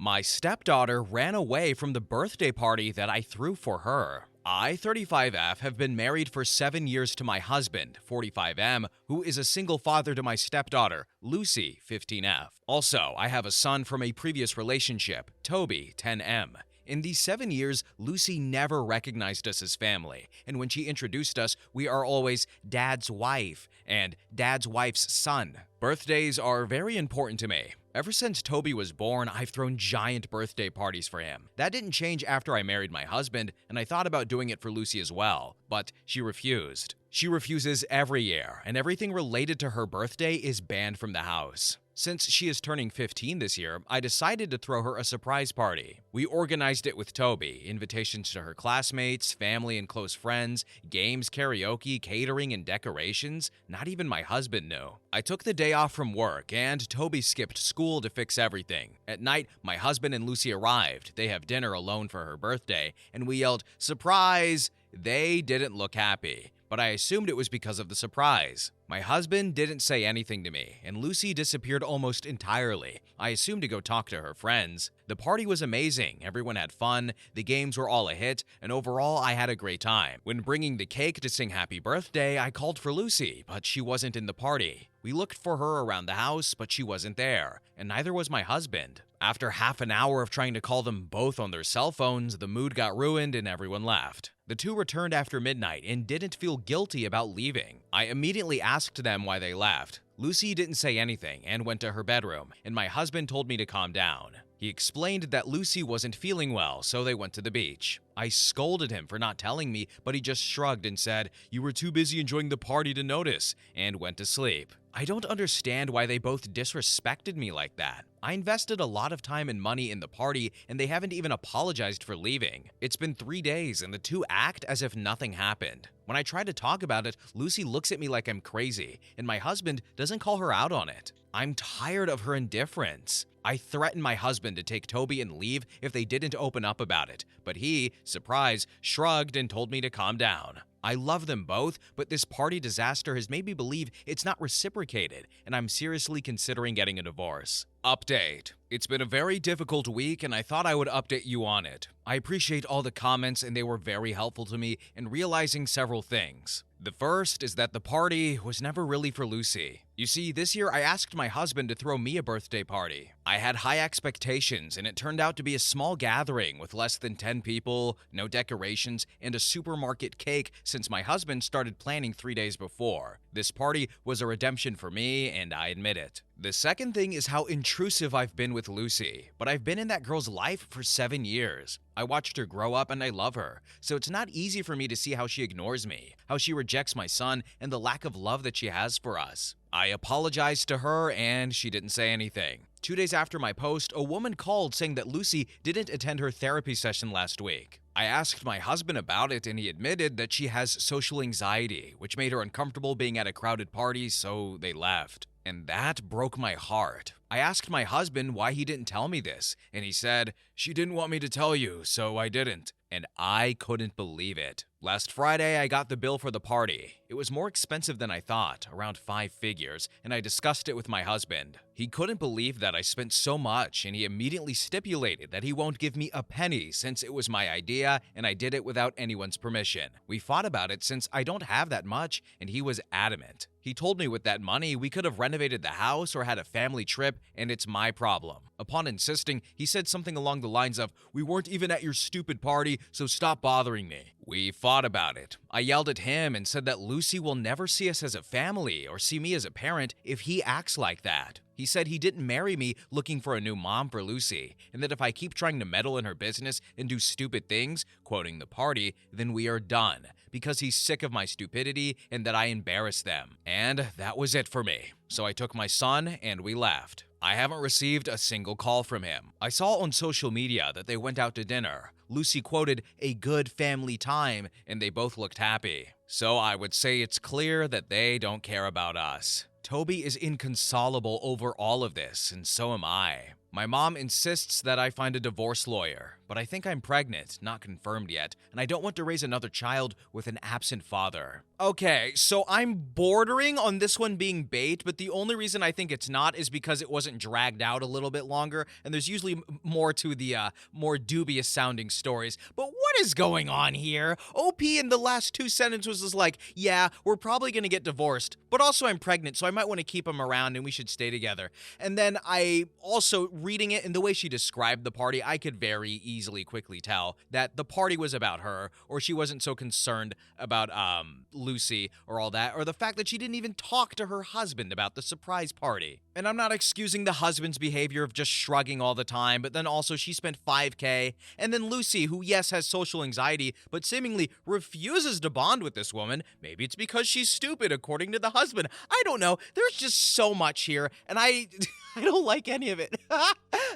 My stepdaughter ran away from the birthday party that I threw for her. I, 35F, have been married for 7 years to my husband, 45M, who is a single father to my stepdaughter, Lucy, 15F. Also, I have a son from a previous relationship, Toby, 10M. In these 7 years, Lucy never recognized us as family, and when she introduced us, we are always Dad's wife and Dad's wife's son. Birthdays are very important to me. Ever since Toby was born, I've thrown giant birthday parties for him. That didn't change after I married my husband, and I thought about doing it for Lucy as well, but she refused. She refuses every year, and everything related to her birthday is banned from the house. Since she is turning 15 this year, I decided to throw her a surprise party. We organized it with Toby, invitations to her classmates, family and close friends, games, karaoke, catering, and decorations. Not even my husband knew. I took the day off from work, and Toby skipped school to fix everything. At night, my husband and Lucy arrived. They have dinner alone for her birthday, and we yelled, "Surprise!" They didn't look happy, but I assumed it was because of the surprise. My husband didn't say anything to me, and Lucy disappeared almost entirely. I assumed to go talk to her friends. The party was amazing, everyone had fun, the games were all a hit, and overall I had a great time. When bringing the cake to sing happy birthday, I called for Lucy, but she wasn't in the party. We looked for her around the house, but she wasn't there, and neither was my husband. After half an hour of trying to call them both on their cell phones, the mood got ruined and everyone left. The two returned after midnight and didn't feel guilty about leaving. I immediately asked them why they left. Lucy didn't say anything and went to her bedroom, and my husband told me to calm down. He explained that Lucy wasn't feeling well, so they went to the beach. I scolded him for not telling me, but he just shrugged and said, "You were too busy enjoying the party to notice," and went to sleep. I don't understand why they both disrespected me like that. I invested a lot of time and money in the party, and they haven't even apologized for leaving. It's been 3 days, and the two act as if nothing happened. When I try to talk about it, Lucy looks at me like I'm crazy, and my husband doesn't call her out on it. I'm tired of her indifference. I threatened my husband to take Toby and leave if they didn't open up about it, but he, surprise, shrugged and told me to calm down. I love them both, but this party disaster has made me believe it's not reciprocated, and I'm seriously considering getting a divorce. Update. It's been a very difficult week, and I thought I would update you on it. I appreciate all the comments, and they were very helpful to me in realizing several things. The first is that the party was never really for Lucy. You see, this year I asked my husband to throw me a birthday party. I had high expectations, and it turned out to be a small gathering with less than 10 people, no decorations, and a supermarket cake since my husband started planning 3 days before. This party was a redemption for me, and I admit it. The second thing is how intrusive I've been with Lucy, but I've been in that girl's life for 7 years. I watched her grow up and I love her, so it's not easy for me to see how she ignores me, how she rejects my son, and the lack of love that she has for us. I apologized to her and she didn't say anything. 2 days after my post, a woman called saying that Lucy didn't attend her therapy session last week. I asked my husband about it and he admitted that she has social anxiety, which made her uncomfortable being at a crowded party, so they left. And that broke my heart. I asked my husband why he didn't tell me this, and he said, "She didn't want me to tell you, so I didn't." And I couldn't believe it. Last Friday, I got the bill for the party. It was more expensive than I thought, around 5 figures, and I discussed it with my husband. He couldn't believe that I spent so much, and he immediately stipulated that he won't give me a penny since it was my idea and I did it without anyone's permission. We fought about it since I don't have that much, and he was adamant. He told me with that money, we could have renovated the house or had a family trip, and it's my problem. Upon insisting, he said something along the lines of, "We weren't even at your stupid party, so stop bothering me." We fought about it. I yelled at him and said that Lucy will never see us as a family or see me as a parent if he acts like that. He said he didn't marry me looking for a new mom for Lucy, and that if I keep trying to meddle in her business and do stupid things, quoting the party, then we are done, because he's sick of my stupidity and that I embarrass them. And that was it for me. So I took my son and we left. I haven't received a single call from him. I saw on social media that they went out to dinner. Lucy quoted, "a good family time," and they both looked happy. So I would say it's clear that they don't care about us. Toby is inconsolable over all of this, and so am I. My mom insists that I find a divorce lawyer, but I think I'm pregnant, not confirmed yet, and I don't want to raise another child with an absent father. Okay, so I'm bordering on this one being bait, but the only reason I think it's not is because it wasn't dragged out a little bit longer, and there's usually more to the more dubious sounding stories. But what is going on here? OP in the last two sentences was like, yeah, we're probably gonna get divorced, but also I'm pregnant, so I might want to keep him around and we should stay together. And then I also, reading it and the way she described the party, I could very easily quickly tell that the party was about her, or she wasn't so concerned about Lucy or all that, or the fact that she didn't even talk to her husband about the surprise party. And I'm not excusing the husband's behavior of just shrugging all the time, but then also she spent 5K, and then Lucy, who yes has social anxiety, but seemingly refuses to bond with this woman. Maybe it's because she's stupid, according to the husband. I don't know. There's just so much here, and I don't like any of it.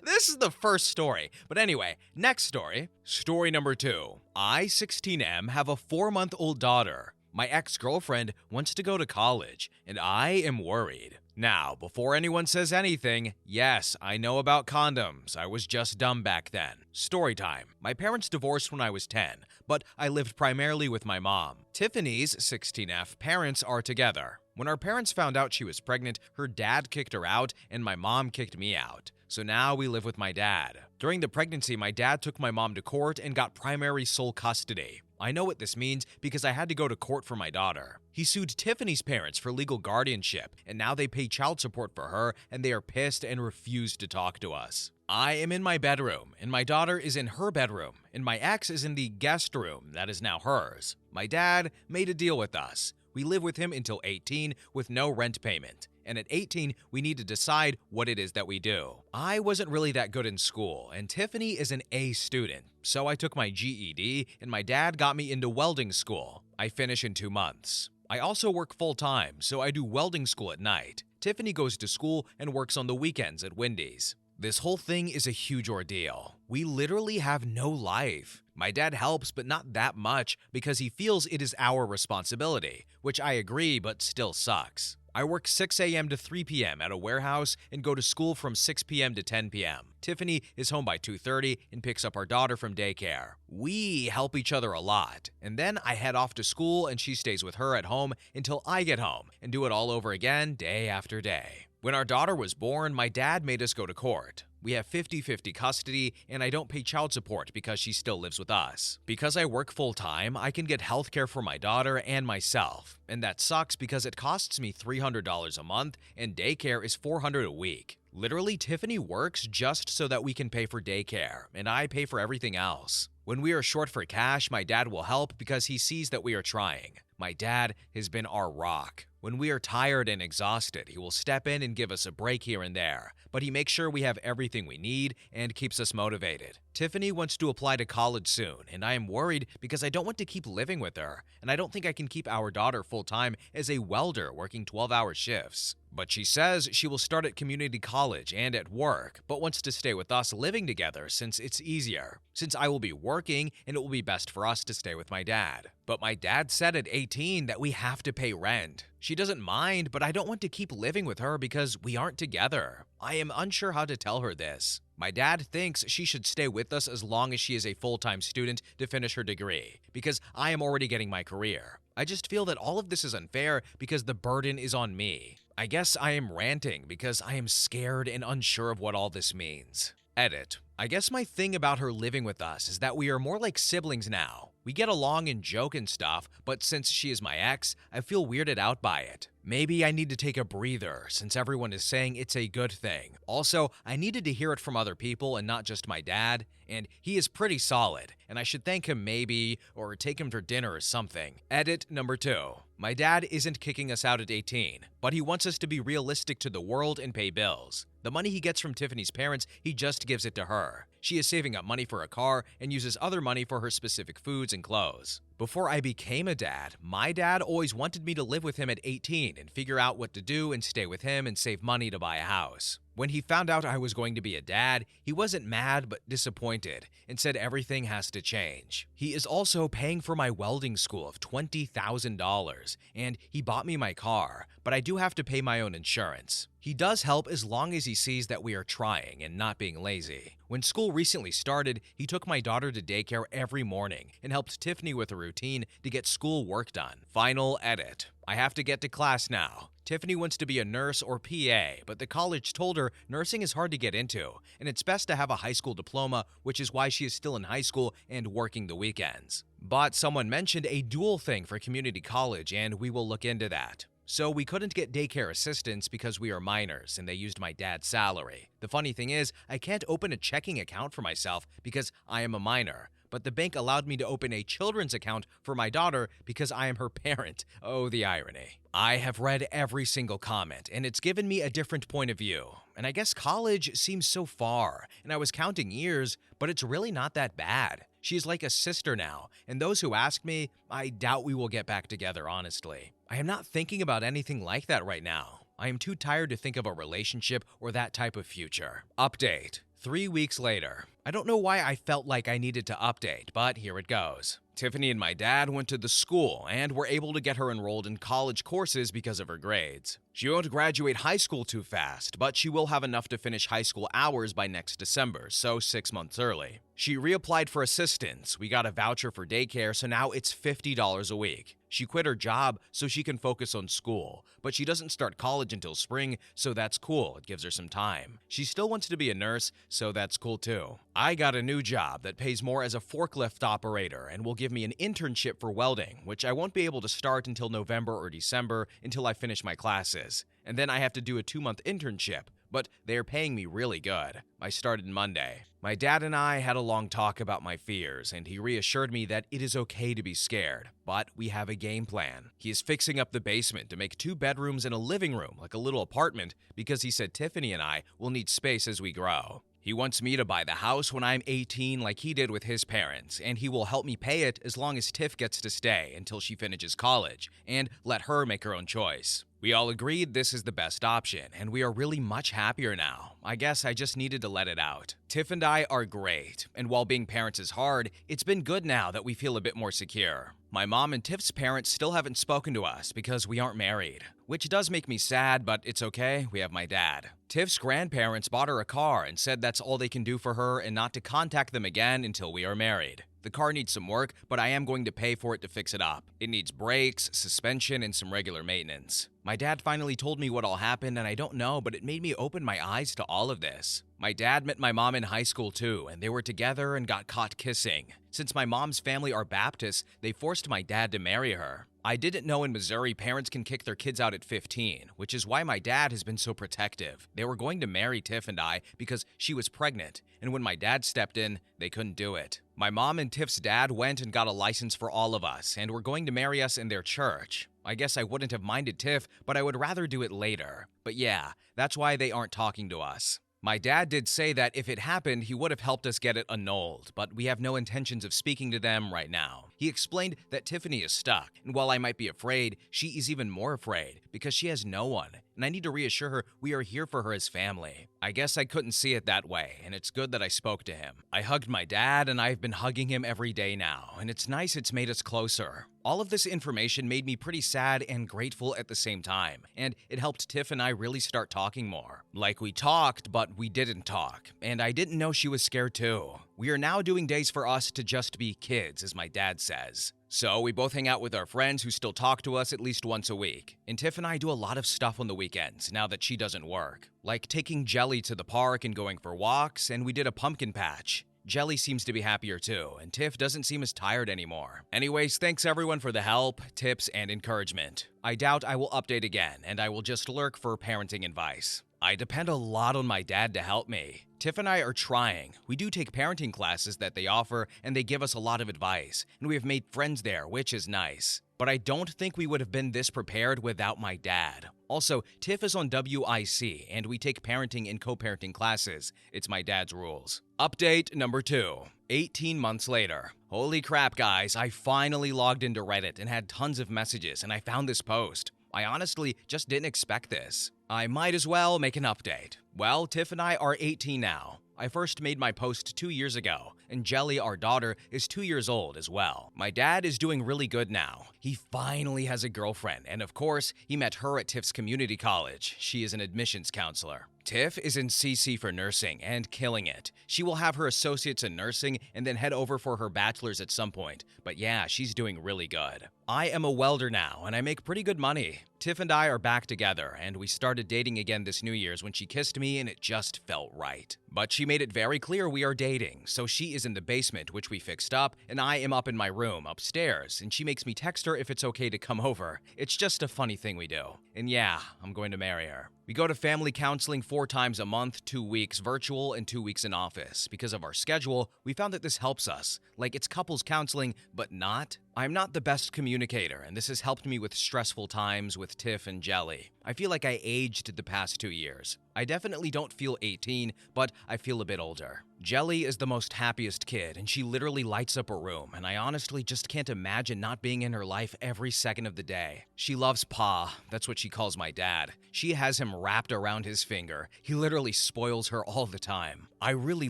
This is the first story. But anyway, next story. Story number 2. I, 16M, have a 4-month-old daughter. My ex-girlfriend wants to go to college, and I am worried. Now, before anyone says anything, yes, I know about condoms. I was just dumb back then. Story time. My parents divorced when I was 10, but I lived primarily with my mom. Tiffany's, 16F, parents are together. When our parents found out she was pregnant, her dad kicked her out, and my mom kicked me out. So now we live with my dad. During the pregnancy, my dad took my mom to court and got primary sole custody. I know what this means because I had to go to court for my daughter. He sued Tiffany's parents for legal guardianship, and now they pay child support for her, and they are pissed and refuse to talk to us. I am in my bedroom, and my daughter is in her bedroom, and my ex is in the guest room that is now hers. My dad made a deal with us. We live with him until 18 with no rent payment. And at 18, we need to decide what it is that we do. I wasn't really that good in school, and Tiffany is an A student. So I took my GED, and my dad got me into welding school. I finish in 2 months. I also work full-time, so I do welding school at night. Tiffany goes to school and works on the weekends at Wendy's. This whole thing is a huge ordeal. We literally have no life. My dad helps, but not that much because he feels it is our responsibility, which I agree, but still sucks. I work 6 a.m. to 3 p.m. at a warehouse and go to school from 6 p.m. to 10 p.m. Tiffany is home by 2:30 and picks up our daughter from daycare. We help each other a lot, and then I head off to school and she stays with her at home until I get home and do it all over again day after day. When our daughter was born, my dad made us go to court. We have 50-50 custody, and I don't pay child support because she still lives with us. Because I work full-time, I can get health care for my daughter and myself, and that sucks because it costs me $300 a month, and daycare is $400 a week. Literally, Tiffany works just so that we can pay for daycare, and I pay for everything else. When we are short for cash, my dad will help because he sees that we are trying. My dad has been our rock. When we are tired and exhausted, he will step in and give us a break here and there, but he makes sure we have everything we need and keeps us motivated. Tiffany wants to apply to college soon, and I am worried because I don't want to keep living with her, and I don't think I can keep our daughter full-time as a welder working 12-hour shifts. But she says she will start at community college and at work, but wants to stay with us living together since it's easier. Since I will be working, and it will be best for us to stay with my dad. But my dad said at 18 that we have to pay rent. She doesn't mind, but I don't want to keep living with her because we aren't together. I am unsure how to tell her this. My dad thinks she should stay with us as long as she is a full-time student to finish her degree, because I am already getting my career. I just feel that all of this is unfair because the burden is on me. I guess I am ranting because I am scared and unsure of what all this means. Edit. I guess my thing about her living with us is that we are more like siblings now. We get along and joke and stuff, but since she is my ex, I feel weirded out by it. Maybe I need to take a breather since everyone is saying it's a good thing. Also, I needed to hear it from other people and not just my dad, and he is pretty solid, and I should thank him maybe, or take him for dinner or something. Edit number 2. My dad isn't kicking us out at 18, but he wants us to be realistic to the world and pay bills. The money he gets from Tiffany's parents, he just gives it to her. She is saving up money for a car and uses other money for her specific foods and clothes. Before I became a dad, my dad always wanted me to live with him at 18 and figure out what to do and stay with him and save money to buy a house. When he found out I was going to be a dad, he wasn't mad but disappointed and said everything has to change. He is also paying for my welding school of $20,000, and he bought me my car, but I do have to pay my own insurance. He does help as long as he sees that we are trying and not being lazy. When school recently started, he took my daughter to daycare every morning and helped Tiffany with a routine to get school work done. Final edit. I have to get to class now. Tiffany wants to be a nurse or PA, but the college told her nursing is hard to get into, and it's best to have a high school diploma, which is why she is still in high school and working the weekends. But someone mentioned a dual thing for community college, and we will look into that. So we couldn't get daycare assistance because we are minors and they used my dad's salary. The funny thing is, I can't open a checking account for myself because I am a minor, but the bank allowed me to open a children's account for my daughter because I am her parent. Oh, the irony. I have read every single comment, and it's given me a different point of view. And I guess college seems so far, and I was counting years, but it's really not that bad. She's like a sister now, and those who ask me, I doubt we will get back together, honestly. I am not thinking about anything like that right now. I am too tired to think of a relationship or that type of future. Update. 3 weeks later. I don't know why I felt like I needed to update, but here it goes. Tiffany and my dad went to the school and were able to get her enrolled in college courses because of her grades. She won't graduate high school too fast, but she will have enough to finish high school hours by next December, so 6 months early. She reapplied for assistance. We got a voucher for daycare, so now it's $50 a week. She quit her job so she can focus on school, but she doesn't start college until spring, so that's cool. It gives her some time. She still wants to be a nurse, so that's cool too. I got a new job that pays more as a forklift operator and will give me an internship for welding, which I won't be able to start until November or December until I finish my classes. And then I have to do a 2-month internship, but they are paying me really good. I started Monday. My dad and I had a long talk about my fears, and he reassured me that it is okay to be scared, but we have a game plan. He is fixing up the basement to make 2 bedrooms and a living room, like a little apartment, because he said Tiffany and I will need space as we grow. He wants me to buy the house when I'm 18 like he did with his parents, and he will help me pay it as long as Tiff gets to stay until she finishes college, and let her make her own choice. We all agreed this is the best option, and we are really much happier now. I guess I just needed to let it out. Tiff and I are great, and while being parents is hard, it's been good now that we feel a bit more secure. My mom and Tiff's parents still haven't spoken to us because we aren't married, which does make me sad, but it's okay, we have my dad. Tiff's grandparents bought her a car and said that's all they can do for her and not to contact them again until we are married. The car needs some work, but I am going to pay for it to fix it up. It needs brakes, suspension, and some regular maintenance. My dad finally told me what all happened, and I don't know, but it made me open my eyes to all of this. My dad met my mom in high school too, and they were together and got caught kissing. Since my mom's family are Baptists, they forced my dad to marry her. I didn't know in Missouri parents can kick their kids out at 15, which is why my dad has been so protective. They were going to marry Tiff and I because she was pregnant, and when my dad stepped in, they couldn't do it. My mom and Tiff's dad went and got a license for all of us, and were going to marry us in their church. I guess I wouldn't have minded Tiff, but I would rather do it later. But yeah, that's why they aren't talking to us. My dad did say that if it happened, he would have helped us get it annulled, but we have no intentions of speaking to them right now. He explained that Tiffany is stuck, and while I might be afraid, she is even more afraid because she has no one, and I need to reassure her we are here for her as family. I guess I couldn't see it that way, and it's good that I spoke to him. I hugged my dad, and I've been hugging him every day now, and it's nice it's made us closer. All of this information made me pretty sad and grateful at the same time, and it helped Tiff and I really start talking more. Like we talked, but we didn't talk, and I didn't know she was scared too. We are now doing days for us to just be kids, as my dad says. So we both hang out with our friends who still talk to us at least once a week. And Tiff and I do a lot of stuff on the weekends now that she doesn't work. Like taking Jelly to the park and going for walks, and we did a pumpkin patch. Jelly seems to be happier too, and Tiff doesn't seem as tired anymore. Anyways, thanks everyone for the help, tips, and encouragement. I doubt I will update again, and I will just lurk for parenting advice. I depend a lot on my dad to help me. Tiff and I are trying. We do take parenting classes that they offer, and they give us a lot of advice, and we have made friends there, which is nice. But I don't think we would have been this prepared without my dad. Also, Tiff is on WIC, and we take parenting and co-parenting classes. It's my dad's rules. Update number 2. 18 months later. Holy crap, guys, I finally logged into Reddit and had tons of messages, and I found this post. I honestly just didn't expect this. I might as well make an update. Well, Tiff and I are 18 now. I first made my post 2 years ago, and Jelly, our daughter, is 2 years old as well. My dad is doing really good now. He finally has a girlfriend, and of course, he met her at Tiff's community college. She is an admissions counselor. Tiff is in CC for nursing and killing it. She will have her associates in nursing and then head over for her bachelor's at some point. But yeah, she's doing really good. I am a welder now, and I make pretty good money. Tiff and I are back together, and we started dating again this New Year's when she kissed me and it just felt right. But she made it very clear we are dating, so she is in the basement, which we fixed up, and I am up in my room upstairs, and she makes me text her if it's okay to come over. It's just a funny thing we do. And yeah, I'm going to marry her. We go to family counseling 4 times a month, 2 weeks virtual and 2 weeks in office. Because of our schedule, we found that this helps us. Like, it's couples counseling, but not. I'm not the best communicator, and this has helped me with stressful times with Tiff and Jelly. I feel like I aged the past 2 years. I definitely don't feel 18, but I feel a bit older. Jelly is the most happiest kid, and she literally lights up a room, and I honestly just can't imagine not being in her life every second of the day. She loves Pa, that's what she calls my dad. She has him wrapped around his finger. He literally spoils her all the time. I really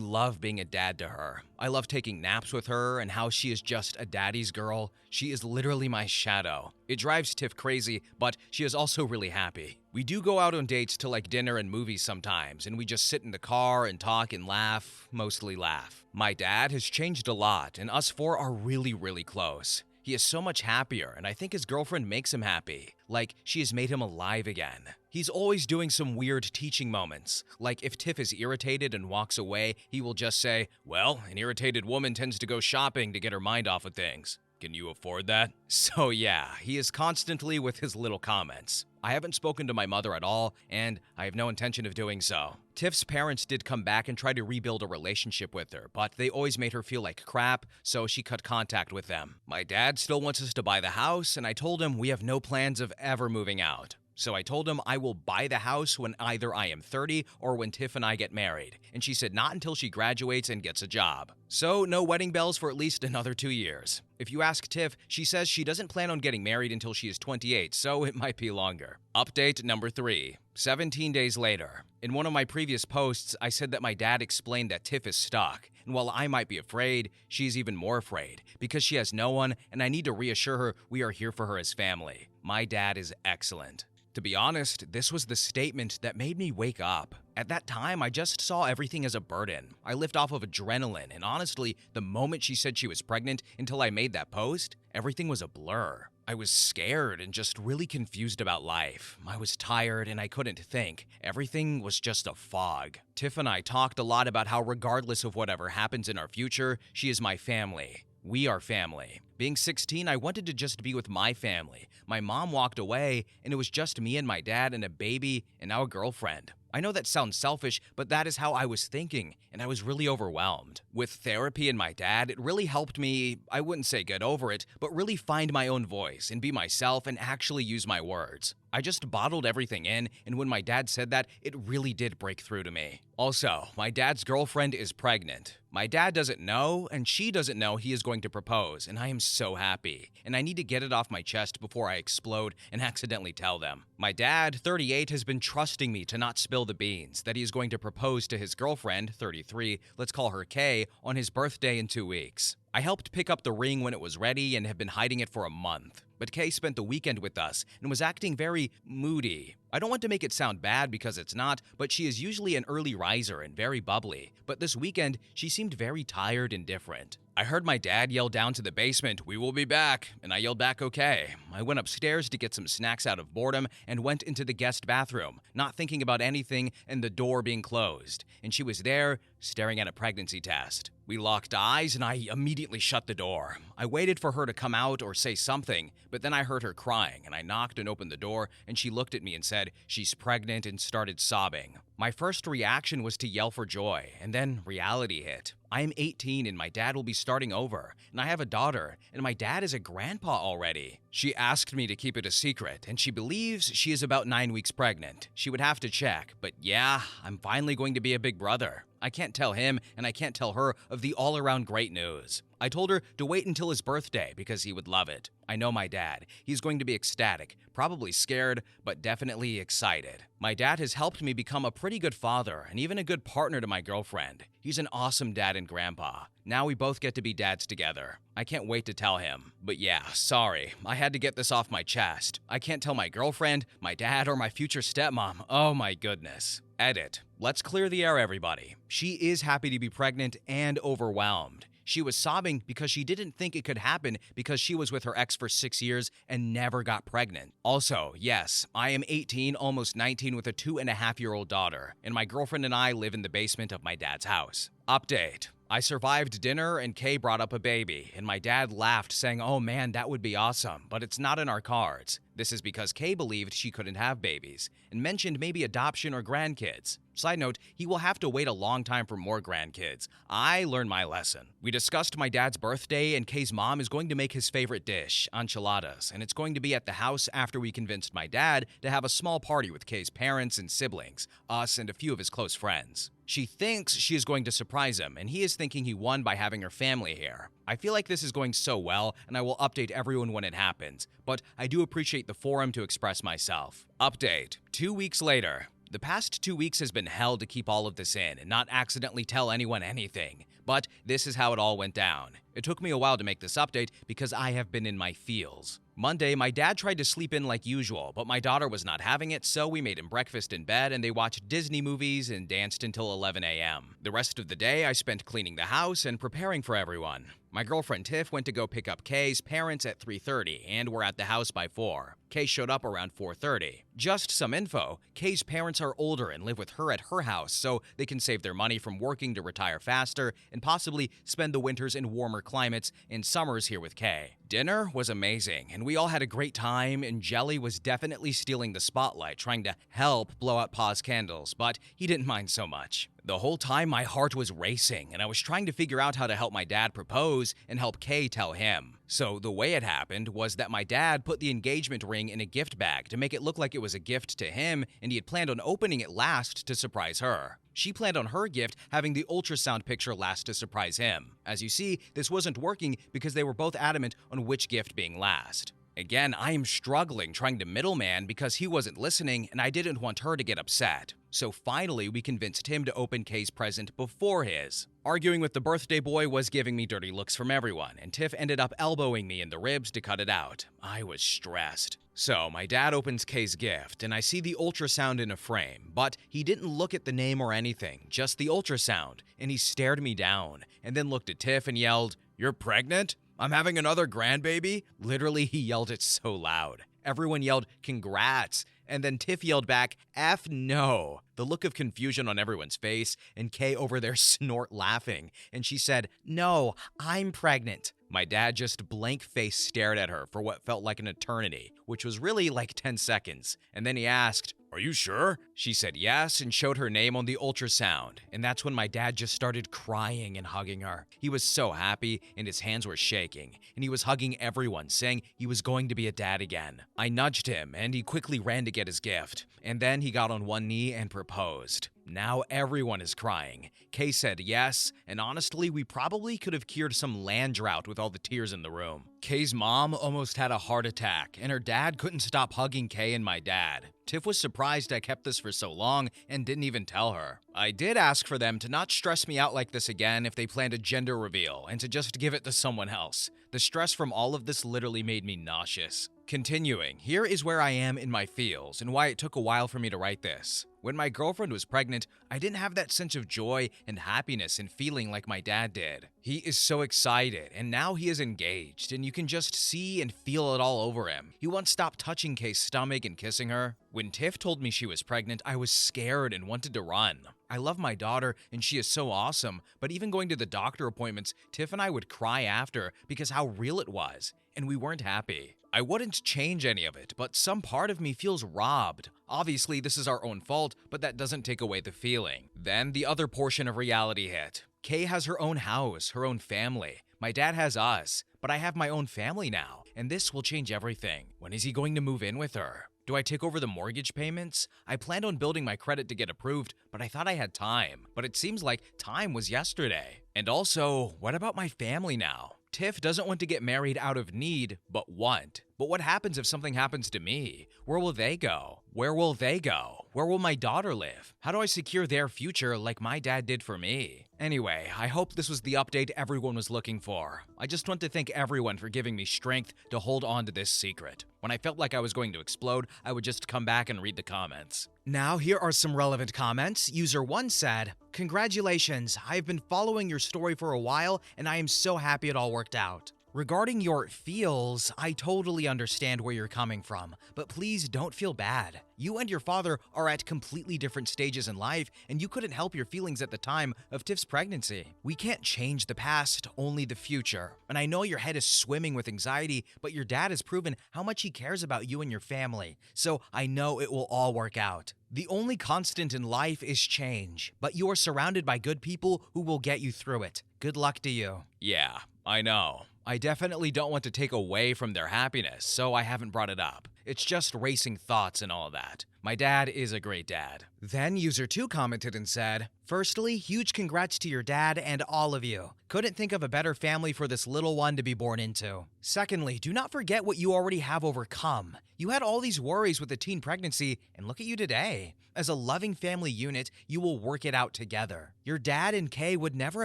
love being a dad to her. I love taking naps with her and how she is just a daddy's girl. She is literally my shadow. It drives Tiff crazy, but she is also really happy. We do go out on dates to like dinner and movies sometimes, and we just sit in the car and talk and laugh, mostly laugh. My dad has changed a lot, and us 4 are really close. He is so much happier, and I think his girlfriend makes him happy. Like, she has made him alive again. He's always doing some weird teaching moments. Like, if Tiff is irritated and walks away, he will just say, "Well, an irritated woman tends to go shopping to get her mind off of things. Can you afford that?" So yeah, he is constantly with his little comments. I haven't spoken to my mother at all, and I have no intention of doing so. Tiff's parents did come back and try to rebuild a relationship with her, but they always made her feel like crap, so she cut contact with them. My dad still wants us to buy the house, and I told him we have no plans of ever moving out. So I told him I will buy the house when either I am 30 or when Tiff and I get married. And she said not until she graduates and gets a job. So no wedding bells for at least another 2 years. If you ask Tiff, she says she doesn't plan on getting married until she is 28, so it might be longer. Update number 3. 17 days later. In one of my previous posts, I said that my dad explained that Tiff is stuck. And while I might be afraid, she's even more afraid because she has no one, and I need to reassure her we are here for her as family. My dad is excellent. To be honest, this was the statement that made me wake up. At that time, I just saw everything as a burden. I lived off of adrenaline, and honestly, the moment she said she was pregnant until I made that post, everything was a blur. I was scared and just really confused about life. I was tired and I couldn't think. Everything was just a fog. Tiff and I talked a lot about how regardless of whatever happens in our future, she is my family. We are family. Being 16, I wanted to just be with my family. My mom walked away, and it was just me and my dad and a baby and now a girlfriend. I know that sounds selfish, but that is how I was thinking, and I was really overwhelmed. With therapy and my dad, it really helped me, I wouldn't say get over it, but really find my own voice and be myself and actually use my words. I just bottled everything in, and when my dad said that, it really did break through to me. Also, my dad's girlfriend is pregnant. My dad doesn't know, and she doesn't know he is going to propose, and I am so happy. And I need to get it off my chest before I explode and accidentally tell them. My dad, 38, has been trusting me to not spill the beans, that he is going to propose to his girlfriend, 33, let's call her Kay, on his birthday in 2 weeks. I helped pick up the ring when it was ready and have been hiding it for a month. But Kay spent the weekend with us and was acting very moody. I don't want to make it sound bad because it's not, but she is usually an early riser and very bubbly. But this weekend, she seemed very tired and different. I heard my dad yell down to the basement, "We will be back," and I yelled back, "Okay." I went upstairs to get some snacks out of boredom and went into the guest bathroom, not thinking about anything and the door being closed. And she was there, staring at a pregnancy test. We locked eyes and I immediately shut the door. I waited for her to come out or say something, but then I heard her crying and I knocked and opened the door and she looked at me and said she's pregnant and started sobbing. My first reaction was to yell for joy, and then reality hit. I am 18 and my dad will be starting over, and I have a daughter, and my dad is a grandpa already. She asked me to keep it a secret, and she believes she is about 9 weeks pregnant. She would have to check, but yeah, I'm finally going to be a big brother. I can't tell him, and I can't tell her of the all-around great news. I told her to wait until his birthday because he would love it. I know my dad. He's going to be ecstatic, probably scared, but definitely excited. My dad has helped me become a pretty good father and even a good partner to my girlfriend. He's an awesome dad and grandpa. Now we both get to be dads together. I can't wait to tell him. But yeah, sorry. I had to get this off my chest. I can't tell my girlfriend, my dad, or my future stepmom. Oh my goodness. Edit. Let's clear the air, everybody. She is happy to be pregnant and overwhelmed. She was sobbing because she didn't think it could happen because she was with her ex for 6 years and never got pregnant. Also, yes, I am 18, almost 19 with a 2.5-year-old daughter, and my girlfriend and I live in the basement of my dad's house. Update. I survived dinner and Kay brought up a baby, and my dad laughed saying, "Oh man, that would be awesome, but it's not in our cards." This is because Kay believed she couldn't have babies, and mentioned maybe adoption or grandkids. Side note, he will have to wait a long time for more grandkids. I learned my lesson. We discussed my dad's birthday, and Kay's mom is going to make his favorite dish, enchiladas, and it's going to be at the house after we convinced my dad to have a small party with Kay's parents and siblings, us and a few of his close friends. She thinks she is going to surprise him, and he is thinking he won by having her family here. I feel like this is going so well, and I will update everyone when it happens, but I do appreciate the forum to express myself. Update. 2 weeks later. The past 2 weeks has been hell to keep all of this in and not accidentally tell anyone anything, but this is how it all went down. It took me a while to make this update because I have been in my feels. Monday, my dad tried to sleep in like usual, but my daughter was not having it, so we made him breakfast in bed and they watched Disney movies and danced until 11 a.m. The rest of the day, I spent cleaning the house and preparing for everyone. My girlfriend Tiff went to go pick up Kay's parents at 3:30 and were at the house by 4. Kay showed up around 4:30. Just some info, Kay's parents are older and live with her at her house, so they can save their money from working to retire faster and possibly spend the winters in warmer climates and summers here with Kay. Dinner was amazing, and we all had a great time, and Jelly was definitely stealing the spotlight, trying to help blow out Pa's candles, but he didn't mind so much. The whole time, my heart was racing, and I was trying to figure out how to help my dad propose and help Kay tell him. So the way it happened was that my dad put the engagement ring in a gift bag to make it look like it was a gift to him, and he had planned on opening it last to surprise her. She planned on her gift having the ultrasound picture last to surprise him. As you see, this wasn't working because they were both adamant on which gift being last. Again, I am struggling trying to middleman because he wasn't listening and I didn't want her to get upset. So finally, we convinced him to open Kay's present before his. Arguing with the birthday boy was giving me dirty looks from everyone, and Tiff ended up elbowing me in the ribs to cut it out. I was stressed. So my dad opens Kay's gift, and I see the ultrasound in a frame, but he didn't look at the name or anything, just the ultrasound, and he stared me down, and then looked at Tiff and yelled, "You're pregnant? I'm having another grandbaby?" Literally, he yelled it so loud. Everyone yelled, "Congrats!" And then Tiff yelled back, "F no." The look of confusion on everyone's face, and Kay over there snort laughing, and she said, "No, I'm pregnant." My dad just blank-faced stared at her for what felt like an eternity, which was really like 10 seconds. And then he asked, "Are you sure?" She said yes and showed her name on the ultrasound. And that's when my dad just started crying and hugging her. He was so happy and his hands were shaking. And he was hugging everyone, saying he was going to be a dad again. I nudged him and he quickly ran to get his gift. And then he got on one knee and proposed. Now everyone is crying. Kay said yes, and honestly, we probably could have cured some land drought with all the tears in the room. Kay's mom almost had a heart attack, and her dad couldn't stop hugging Kay and my dad. Tiff was surprised I kept this for so long and didn't even tell her. I did ask for them to not stress me out like this again if they planned a gender reveal, and to just give it to someone else. The stress from all of this literally made me nauseous. Continuing, here is where I am in my feels and why it took a while for me to write this. When my girlfriend was pregnant, I didn't have that sense of joy and happiness and feeling like my dad did. He is so excited, and now he is engaged, and you can just see and feel it all over him. He won't stop touching Kay's stomach and kissing her. When Tiff told me she was pregnant, I was scared and wanted to run. I love my daughter, and she is so awesome, but even going to the doctor appointments, Tiff and I would cry after because how real it was, and we weren't happy. I wouldn't change any of it, but some part of me feels robbed. Obviously, this is our own fault, but that doesn't take away the feeling. Then the other portion of reality hit. Kay has her own house, her own family. My dad has us, but I have my own family now, and this will change everything. When is he going to move in with her? Do I take over the mortgage payments? I planned on building my credit to get approved, but I thought I had time. But it seems like time was yesterday. And also, what about my family now? Tiff doesn't want to get married out of need, but want. But what happens if something happens to me? Where will they go? Where will they go? Where will my daughter live? How do I secure their future like my dad did for me? Anyway, I hope this was the update everyone was looking for. I just want to thank everyone for giving me strength to hold on to this secret. When I felt like I was going to explode, I would just come back and read the comments. Now, here are some relevant comments. User 1 said, "Congratulations, I've been following your story for a while and I am so happy it all worked out. Regarding your feels, I totally understand where you're coming from, but please don't feel bad. You and your father are at completely different stages in life, and you couldn't help your feelings at the time of Tiff's pregnancy. We can't change the past, only the future. And I know your head is swimming with anxiety, but your dad has proven how much he cares about you and your family, so I know it will all work out. The only constant in life is change, but you are surrounded by good people who will get you through it. Good luck to you." Yeah, I know. I definitely don't want to take away from their happiness, so I haven't brought it up. It's just racing thoughts and all that. My dad is a great dad. Then user 2 commented and said, "Firstly, huge congrats to your dad and all of you. Couldn't think of a better family for this little one to be born into. Secondly, do not forget what you already have overcome. You had all these worries with a teen pregnancy, and look at you today. As a loving family unit, you will work it out together. Your dad and Kay would never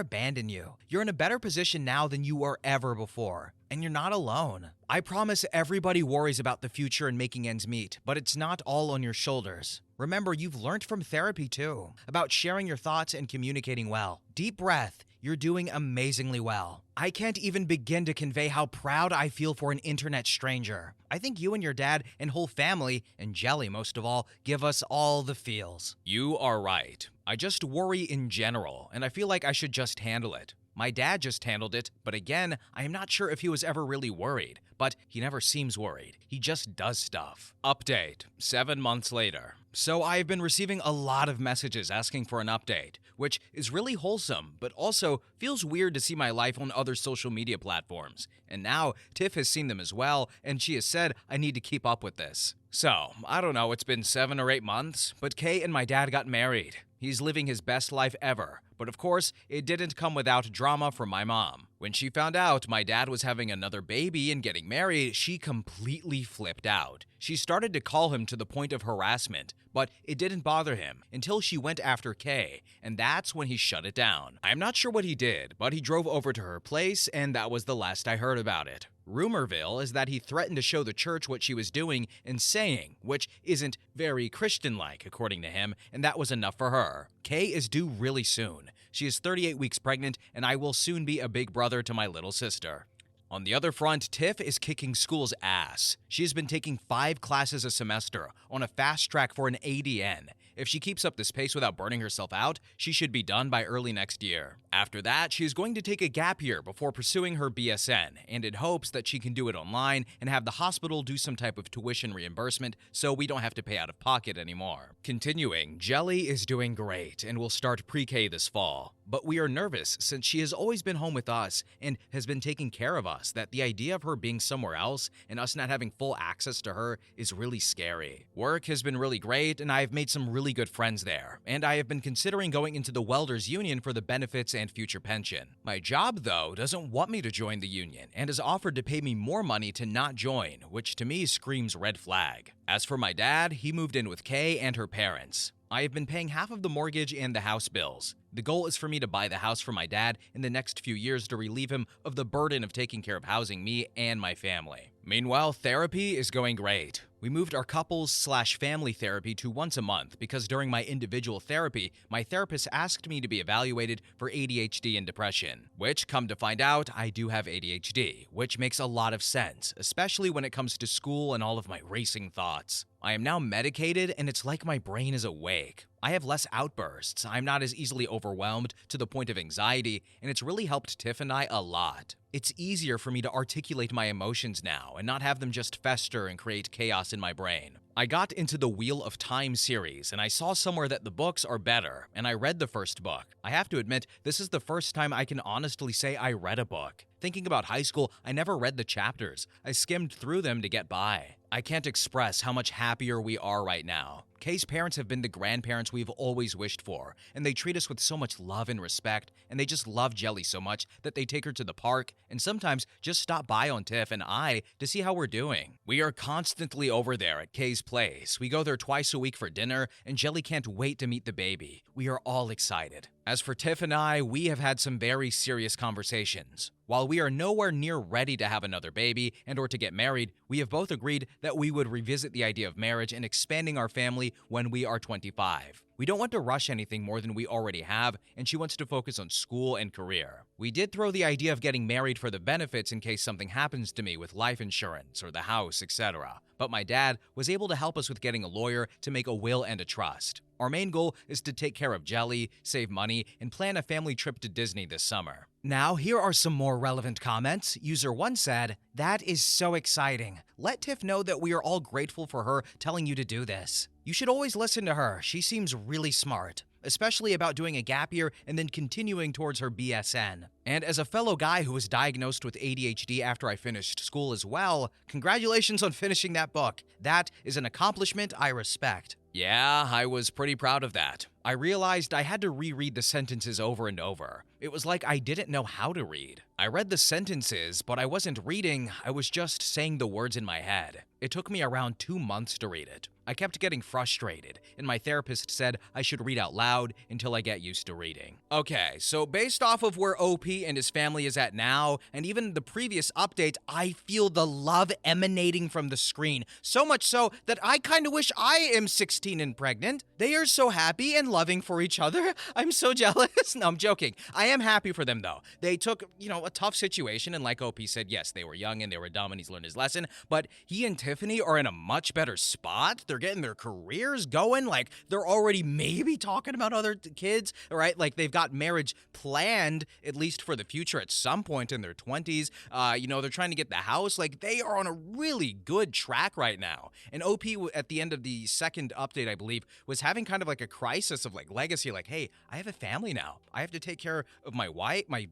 abandon you. You're in a better position now than you were ever before. And you're not alone. I promise everybody worries about the future and making ends meet, but it's not all on your shoulders. Remember, you've learned from therapy too, about sharing your thoughts and communicating well. Deep breath. You're doing amazingly well. I can't even begin to convey how proud I feel for an internet stranger. I think you and your dad and whole family, and Jelly most of all, give us all the feels." You are right. I just worry in general, and I feel like I should just handle it. My dad just handled it, but again, I am not sure if he was ever really worried. But he never seems worried. He just does stuff. Update, 7 months later. So I've been receiving a lot of messages asking for an update, which is really wholesome, but also feels weird to see my life on other social media platforms. And now Tiff has seen them as well, and she has said I need to keep up with this. So, I don't know, it's been 7 or 8 months, but Kay and my dad got married. He's living his best life ever. But of course, it didn't come without drama from my mom. When she found out my dad was having another baby and getting married, she completely flipped out. She started to call him to the point of harassment, but it didn't bother him until she went after Kay, and that's when he shut it down. I'm not sure what he did, but he drove over to her place, and that was the last I heard about it. Rumorville is that he threatened to show the church what she was doing and saying, which isn't very Christian-like, according to him, and that was enough for her. Kay is due really soon. She is 38 weeks pregnant, and I will soon be a big brother to my little sister. On the other front, Tiff is kicking school's ass. She has been taking 5 classes a semester on a fast track for an ADN. If she keeps up this pace without burning herself out, she should be done by early next year. After that, she is going to take a gap year before pursuing her BSN, and in hopes that she can do it online and have the hospital do some type of tuition reimbursement so we don't have to pay out of pocket anymore. Continuing, Jelly is doing great and will start pre-K this fall. But we are nervous since she has always been home with us and has been taking care of us that the idea of her being somewhere else and us not having full access to her is really scary. Work has been really great and I have made some really good friends there, and I have been considering going into the welders union for the benefits and future pension. My job though doesn't want me to join the union and has offered to pay me more money to not join, which to me screams red flag. As for my dad, he moved in with Kay and her parents. I have been paying half of the mortgage and the house bills. The goal is for me to buy the house for my dad in the next few years to relieve him of the burden of taking care of housing me and my family. Meanwhile, therapy is going great. We moved our couples/family therapy to once a month because during my individual therapy, my therapist asked me to be evaluated for ADHD and depression, which, come to find out, I do have ADHD, which makes a lot of sense, especially when it comes to school and all of my racing thoughts. I am now medicated and it's like my brain is awake. I have less outbursts, I'm not as easily overwhelmed to the point of anxiety, and it's really helped Tiff and I a lot. It's easier for me to articulate my emotions now and not have them just fester and create chaos in my brain. I got into the Wheel of Time series, and I saw somewhere that the books are better, and I read the first book. I have to admit, this is the first time I can honestly say I read a book. Thinking about high school, I never read the chapters. I skimmed through them to get by. I can't express how much happier we are right now. Kay's parents have been the grandparents we've always wished for, and they treat us with so much love and respect, and they just love Jelly so much that they take her to the park and sometimes just stop by on Tiff and I to see how we're doing. We are constantly over there at Kay's place. We go there twice a week for dinner, and Jelly can't wait to meet the baby. We are all excited. As for Tiff and I, we have had some very serious conversations. While we are nowhere near ready to have another baby and or to get married, we have both agreed that we would revisit the idea of marriage and expanding our family when we are 25. We don't want to rush anything more than we already have, and she wants to focus on school and career. We did throw the idea of getting married for the benefits in case something happens to me with life insurance or the house, etc. But my dad was able to help us with getting a lawyer to make a will and a trust. Our main goal is to take care of Jelly, save money, and plan a family trip to Disney this summer. Now, here are some more relevant comments. User 1 said, "That is so exciting. Let Tiff know that we are all grateful for her telling you to do this. You should always listen to her. She seems really smart, especially about doing a gap year and then continuing towards her BSN. And as a fellow guy who was diagnosed with ADHD after I finished school as well, congratulations on finishing that book. That is an accomplishment I respect." Yeah, I was pretty proud of that. I realized I had to reread the sentences over and over. It was like I didn't know how to read. I read the sentences, but I wasn't reading, I was just saying the words in my head. It took me around 2 months to read it. I kept getting frustrated, and my therapist said I should read out loud until I get used to reading. Okay, so based off of where OP and his family is at now, and even the previous update, I feel the love emanating from the screen. So much so that I kind of wish I am 16 and pregnant. They are so happy and loving for each other. I'm so jealous. No, I'm joking. I am happy for them though. They took, a tough situation, and like OP said, yes, they were young and they were dumb and he's learned his lesson, but he and Tiffany are in a much better spot. They're getting their careers going. Like, they're already maybe talking about other kids, right? Like, they've got marriage planned, at least for the future at some point in their 20s. They're trying to get the house. Like, they are on a really good track right now. And OP, at the end of the second update, I believe, was having kind of like a crisis of like legacy. Like, hey, I have a family now. I have to take care of my wife, my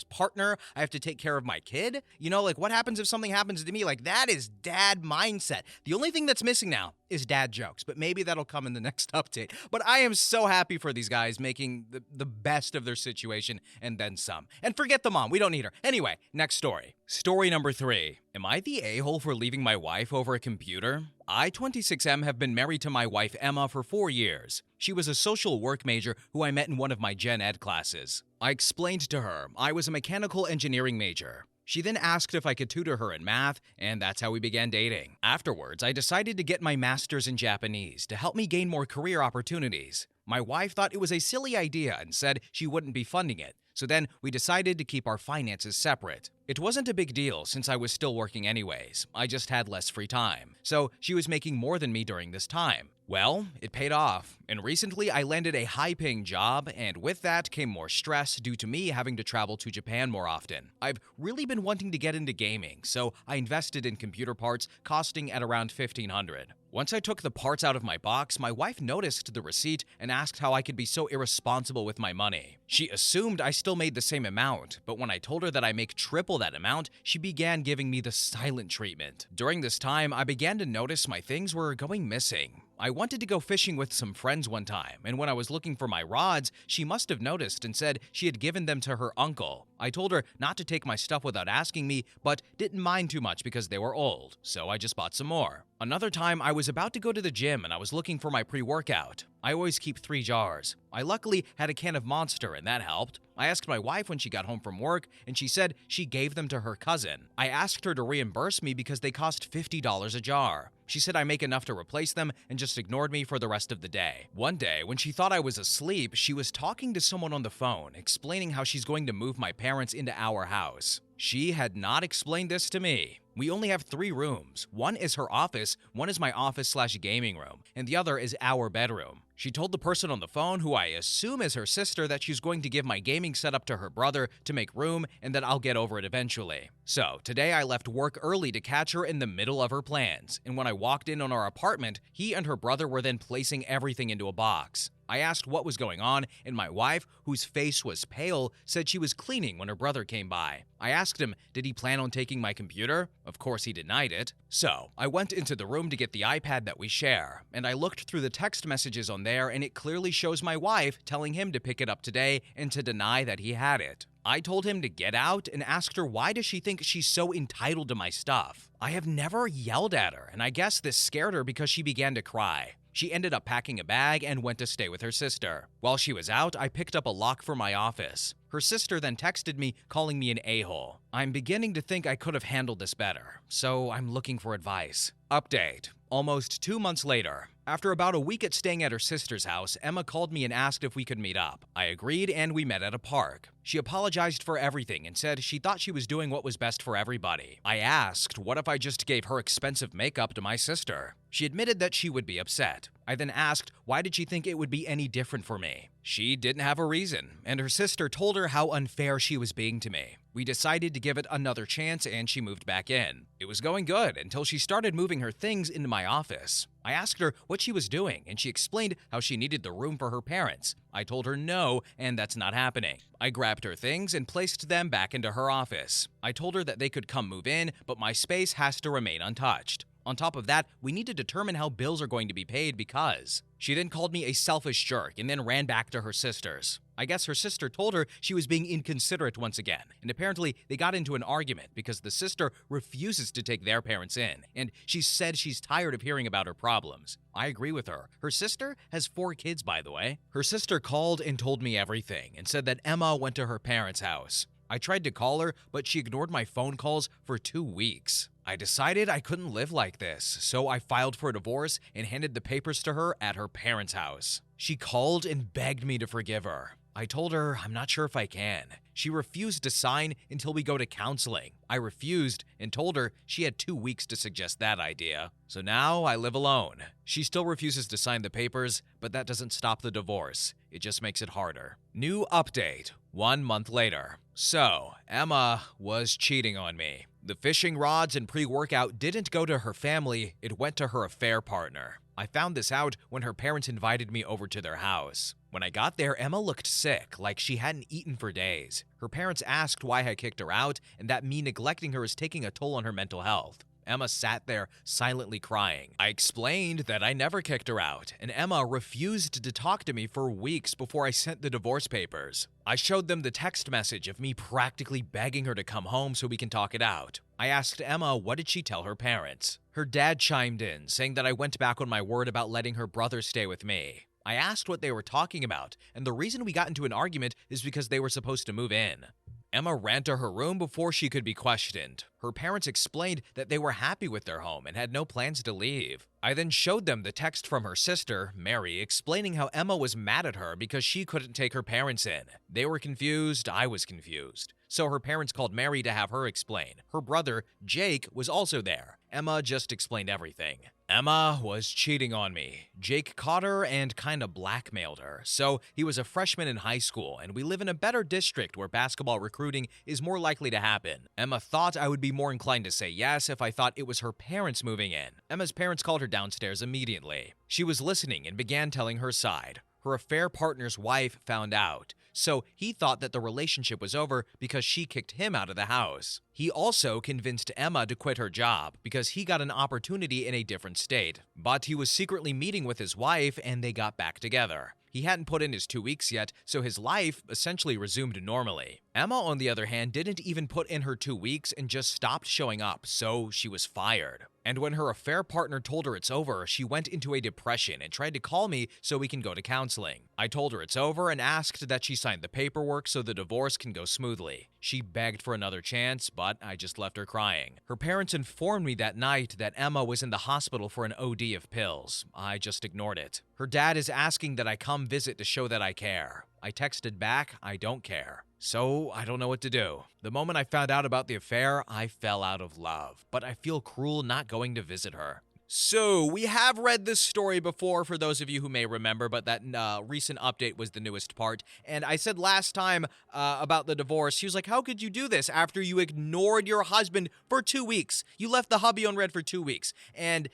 partner. I have to take care of my kid. Like, what happens if something happens to me? Like, that is dad mindset. The only thing that's missing now is dad jokes, but maybe that'll come in the next update. But I am so happy for these guys making the best of their situation and then some. And forget the mom, we don't need her. Anyway, next story. Story number 3. Am I the a-hole for leaving my wife over a computer? I, 26M, have been married to my wife Emma for 4 years. She was a social work major who I met in one of my gen ed classes. I explained to her I was a mechanical engineering major. She then asked if I could tutor her in math, and that's how we began dating. Afterwards, I decided to get my master's in Japanese to help me gain more career opportunities. My wife thought it was a silly idea and said she wouldn't be funding it. So then we decided to keep our finances separate. It wasn't a big deal since I was still working anyways. I just had less free time. So she was making more than me during this time. Well, it paid off, and recently I landed a high-paying job, and with that came more stress due to me having to travel to Japan more often. I've really been wanting to get into gaming, so I invested in computer parts costing at around $1,500. Once I took the parts out of my box, my wife noticed the receipt and asked how I could be so irresponsible with my money. She assumed I still made the same amount, but when I told her that I make triple that amount, she began giving me the silent treatment. During this time, I began to notice my things were going missing. I wanted to go fishing with some friends one time, and when I was looking for my rods, she must have noticed and said she had given them to her uncle. I told her not to take my stuff without asking me, but didn't mind too much because they were old, so I just bought some more. Another time, I was about to go to the gym and I was looking for my pre-workout. I always keep 3 jars. I luckily had a can of Monster and that helped. I asked my wife when she got home from work and she said she gave them to her cousin. I asked her to reimburse me because they cost $50 a jar. She said I make enough to replace them and just ignored me for the rest of the day. One day, when she thought I was asleep, she was talking to someone on the phone, explaining how she's going to move my parents into our house. She had not explained this to me. We only have 3 rooms. One is her office, one is my office/gaming room, and the other is our bedroom. She told the person on the phone, who I assume is her sister, that she's going to give my gaming setup to her brother to make room and that I'll get over it eventually. So, today I left work early to catch her in the middle of her plans, and when I walked in on our apartment, he and her brother were then placing everything into a box. I asked what was going on, and my wife, whose face was pale, said she was cleaning when her brother came by. I asked him, did he plan on taking my computer? Of course he denied it. So, I went into the room to get the iPad that we share, and I looked through the text messages on there, and it clearly shows my wife telling him to pick it up today and to deny that he had it. I told him to get out and asked her why does she think she's so entitled to my stuff. I have never yelled at her, and I guess this scared her because she began to cry. She ended up packing a bag and went to stay with her sister. While she was out, I picked up a lock for my office. Her sister then texted me, calling me an a-hole. I'm beginning to think I could have handled this better, so I'm looking for advice. Update. Almost 2 months later, after about a week at staying at her sister's house, Emma called me and asked if we could meet up. I agreed and we met at a park. She apologized for everything and said she thought she was doing what was best for everybody. I asked, what if I just gave her expensive makeup to my sister? She admitted that she would be upset. I then asked, why did she think it would be any different for me? She didn't have a reason, and her sister told her how unfair she was being to me. We decided to give it another chance and she moved back in. It was going good until she started moving her things into my office. I asked her what she was doing, and she explained how she needed the room for her parents. I told her no, and that's not happening. I grabbed her things and placed them back into her office. I told her that they could come move in, but my space has to remain untouched. On top of that, we need to determine how bills are going to be paid because... She then called me a selfish jerk and then ran back to her sister's. I guess her sister told her she was being inconsiderate once again, and apparently they got into an argument because the sister refuses to take their parents in, and she said she's tired of hearing about her problems. I agree with her. Her sister has 4 kids, by the way. Her sister called and told me everything and said that Emma went to her parents' house. I tried to call her, but she ignored my phone calls for 2 weeks. I decided I couldn't live like this, so I filed for a divorce and handed the papers to her at her parents' house. She called and begged me to forgive her. I told her I'm not sure if I can. She refused to sign until we go to counseling. I refused and told her she had 2 weeks to suggest that idea. So now I live alone. She still refuses to sign the papers, but that doesn't stop the divorce. It just makes it harder. New update 1 month later. So, Emma was cheating on me. The fishing rods and pre-workout didn't go to her family, it went to her affair partner. I found this out when her parents invited me over to their house. When I got there, Emma looked sick, like she hadn't eaten for days. Her parents asked why I kicked her out and that me neglecting her is taking a toll on her mental health. Emma sat there silently crying. I explained that I never kicked her out, and Emma refused to talk to me for weeks before I sent the divorce papers. I showed them the text message of me practically begging her to come home so we can talk it out. I asked Emma what did she tell her parents. Her dad chimed in, saying that I went back on my word about letting her brother stay with me. I asked what they were talking about, and the reason we got into an argument is because they were supposed to move in. Emma ran to her room before she could be questioned. Her parents explained that they were happy with their home and had no plans to leave. I then showed them the text from her sister, Mary, explaining how Emma was mad at her because she couldn't take her parents in. They were confused, I was confused. So her parents called Mary to have her explain. Her brother, Jake, was also there. Emma just explained everything. Emma was cheating on me. Jake caught her and kinda blackmailed her. So he was a freshman in high school, and we live in a better district where basketball recruiting is more likely to happen. Emma thought I would be more inclined to say yes if I thought it was her parents moving in. Emma's parents called her downstairs immediately. She was listening and began telling her side. Her affair partner's wife found out, so he thought that the relationship was over because she kicked him out of the house. He also convinced Emma to quit her job because he got an opportunity in a different state, but he was secretly meeting with his wife and they got back together. He hadn't put in his 2 weeks yet, so his life essentially resumed normally. Emma, on the other hand, didn't even put in her 2 weeks and just stopped showing up, so she was fired. And when her affair partner told her it's over, she went into a depression and tried to call me so we can go to counseling. I told her it's over and asked that she sign the paperwork so the divorce can go smoothly. She begged for another chance, but I just left her crying. Her parents informed me that night that Emma was in the hospital for an OD of pills. I just ignored it. Her dad is asking that I come visit to show that I care. I texted back, I don't care. So I don't know what to do. The moment I found out about the affair, I fell out of love, but I feel cruel not going to visit her. So, we have read this story before for those of you who may remember, but that recent update was the newest part. And I said last time about the divorce, she was like, how could you do this after you ignored your husband for 2 weeks? You left the hubby on red for 2 weeks. And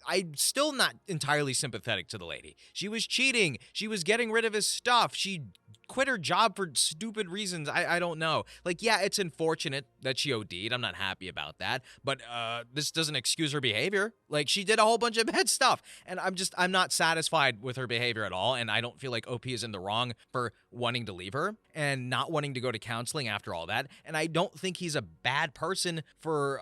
I'm still not entirely sympathetic to the lady. She was cheating. She was getting rid of his stuff. She quit her job for stupid reasons. I don't know. Like, yeah, it's unfortunate that she OD'd. I'm not happy about that. But this doesn't excuse her behavior. Like, she did a whole bunch of bad stuff. And I'm not satisfied with her behavior at all. And I don't feel like OP is in the wrong for wanting to leave her and not wanting to go to counseling after all that. And I don't think he's a bad person for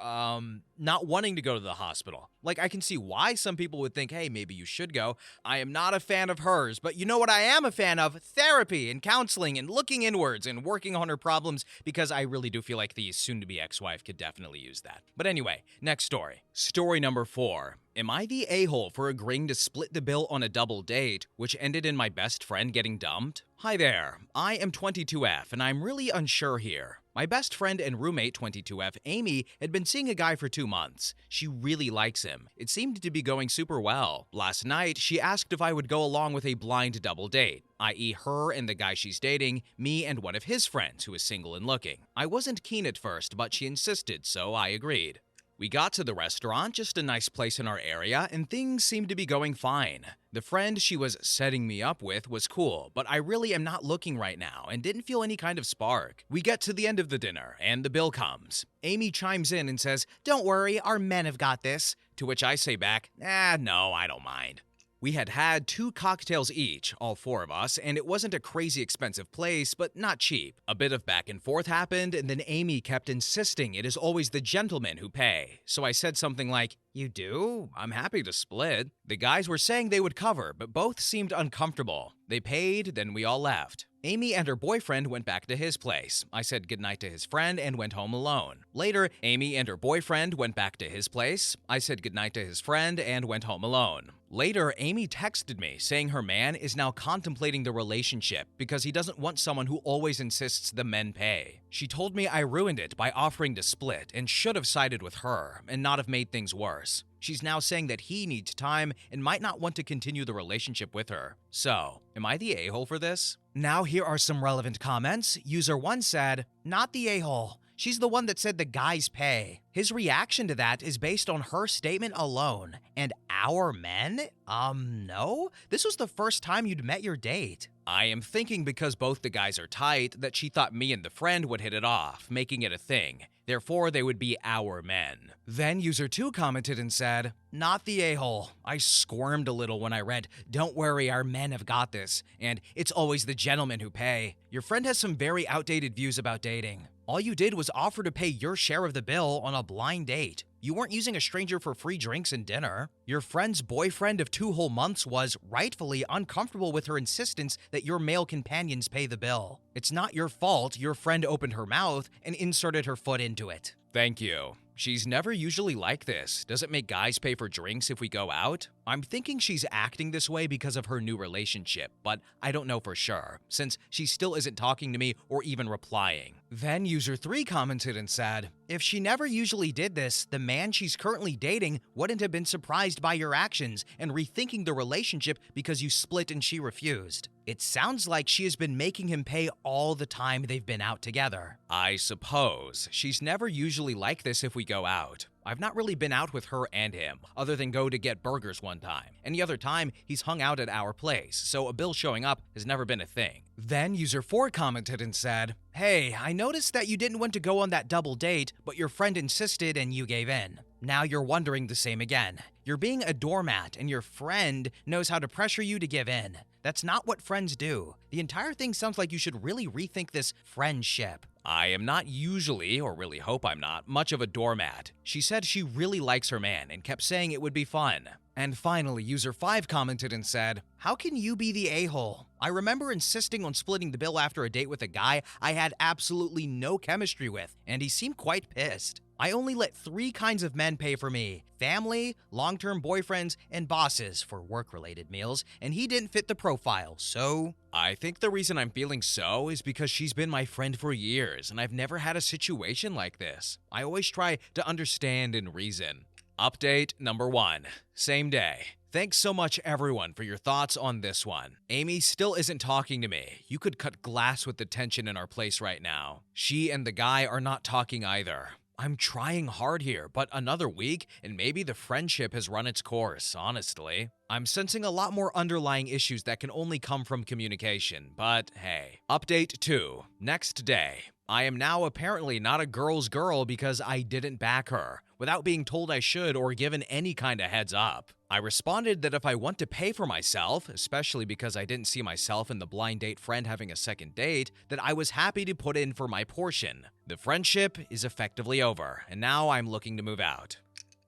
not wanting to go to the hospital. Like, I can see why some people would think, hey, maybe you should go. I am not a fan of hers, but you know what I am a fan of? Therapy and counseling and looking inwards and working on her problems, because I really do feel like the soon-to-be ex-wife could definitely use that. But anyway, next story. Story number 4. Am I the a-hole for agreeing to split the bill on a double date, which ended in my best friend getting dumped? Hi there, I am 22F, and I'm really unsure here. My best friend and roommate 22F, Amy, had been seeing a guy for 2 months. She really likes him. It seemed to be going super well. Last night, she asked if I would go along with a blind double date, i.e. her and the guy she's dating, me and one of his friends who is single and looking. I wasn't keen at first, but she insisted, so I agreed. We got to the restaurant, just a nice place in our area, and things seemed to be going fine. The friend she was setting me up with was cool, but I really am not looking right now and didn't feel any kind of spark. We get to the end of the dinner, and the bill comes. Amy chimes in and says, "Don't worry, our men have got this." To which I say back, no, I don't mind. We had had 2 cocktails each, all 4 of us, and it wasn't a crazy expensive place, but not cheap. A bit of back and forth happened, and then Amy kept insisting it is always the gentlemen who pay. So I said something like, "You do? I'm happy to split." The guys were saying they would cover, but both seemed uncomfortable. They paid, then we all left. Amy and her boyfriend went back to his place. I said goodnight to his friend and went home alone. Later, Amy and her boyfriend went back to his place. I said goodnight to his friend and went home alone. Later, Amy texted me saying her man is now contemplating the relationship because he doesn't want someone who always insists the men pay. She told me I ruined it by offering to split and should have sided with her and not have made things worse. She's now saying that he needs time and might not want to continue the relationship with her. So, am I the a-hole for this? Now here are some relevant comments. User 1 said, "Not the a-hole. She's the one that said the guys pay." His reaction to that is based on her statement alone. And our men? No? This was the first time you'd met your date. I am thinking because both the guys are tight that she thought me and the friend would hit it off, making it a thing. Therefore, they would be our men. Then user 2 commented and said, "Not the a-hole." I squirmed a little when I read, "Don't worry, our men have got this," and "It's always the gentlemen who pay." Your friend has some very outdated views about dating. All you did was offer to pay your share of the bill on a blind date. You weren't using a stranger for free drinks and dinner. Your friend's boyfriend of 2 whole months was, rightfully, uncomfortable with her insistence that your male companions pay the bill. It's not your fault your friend opened her mouth and inserted her foot into it. Thank you. She's never usually like this. Does it make guys pay for drinks if we go out? I'm thinking she's acting this way because of her new relationship, but I don't know for sure, since she still isn't talking to me or even replying. Then user 3 commented and said, "If she never usually did this, the man she's currently dating wouldn't have been surprised by your actions and rethinking the relationship because you split and she refused. It sounds like she has been making him pay all the time they've been out together." I suppose. She's never usually like this if we go out. I've not really been out with her and him, other than go to get burgers one time. Any other time, he's hung out at our place, so a bill showing up has never been a thing. Then user 4 commented and said, "Hey, I noticed that you didn't want to go on that double date, but your friend insisted and you gave in. Now you're wondering the same again. You're being a doormat and your friend knows how to pressure you to give in. That's not what friends do. The entire thing sounds like you should really rethink this friendship." I am not usually, or really hope I'm not, much of a doormat. She said she really likes her man and kept saying it would be fun. And finally, user 5 commented and said, "How can you be the a-hole? I remember insisting on splitting the bill after a date with a guy I had absolutely no chemistry with, and he seemed quite pissed. I only let 3 kinds of men pay for me: family, long-term boyfriends, and bosses for work-related meals, and he didn't fit the profile, so I think the reason I'm feeling so is because she's been my friend for years, and I've never had a situation like this. I always try to understand and reason. Update number 1. Same day. Thanks so much, everyone, for your thoughts on this one. Amy still isn't talking to me. You could cut glass with the tension in our place right now. She and the guy are not talking either. I'm trying hard here, but another week, and maybe the friendship has run its course, honestly. I'm sensing a lot more underlying issues that can only come from communication, but hey. Update 2. Next day. I am now apparently not a girl's girl because I didn't back her, without being told I should or given any kind of heads up. I responded that if I want to pay for myself, especially because I didn't see myself and the blind date friend having a second date, that I was happy to put in for my portion. The friendship is effectively over, and now I'm looking to move out.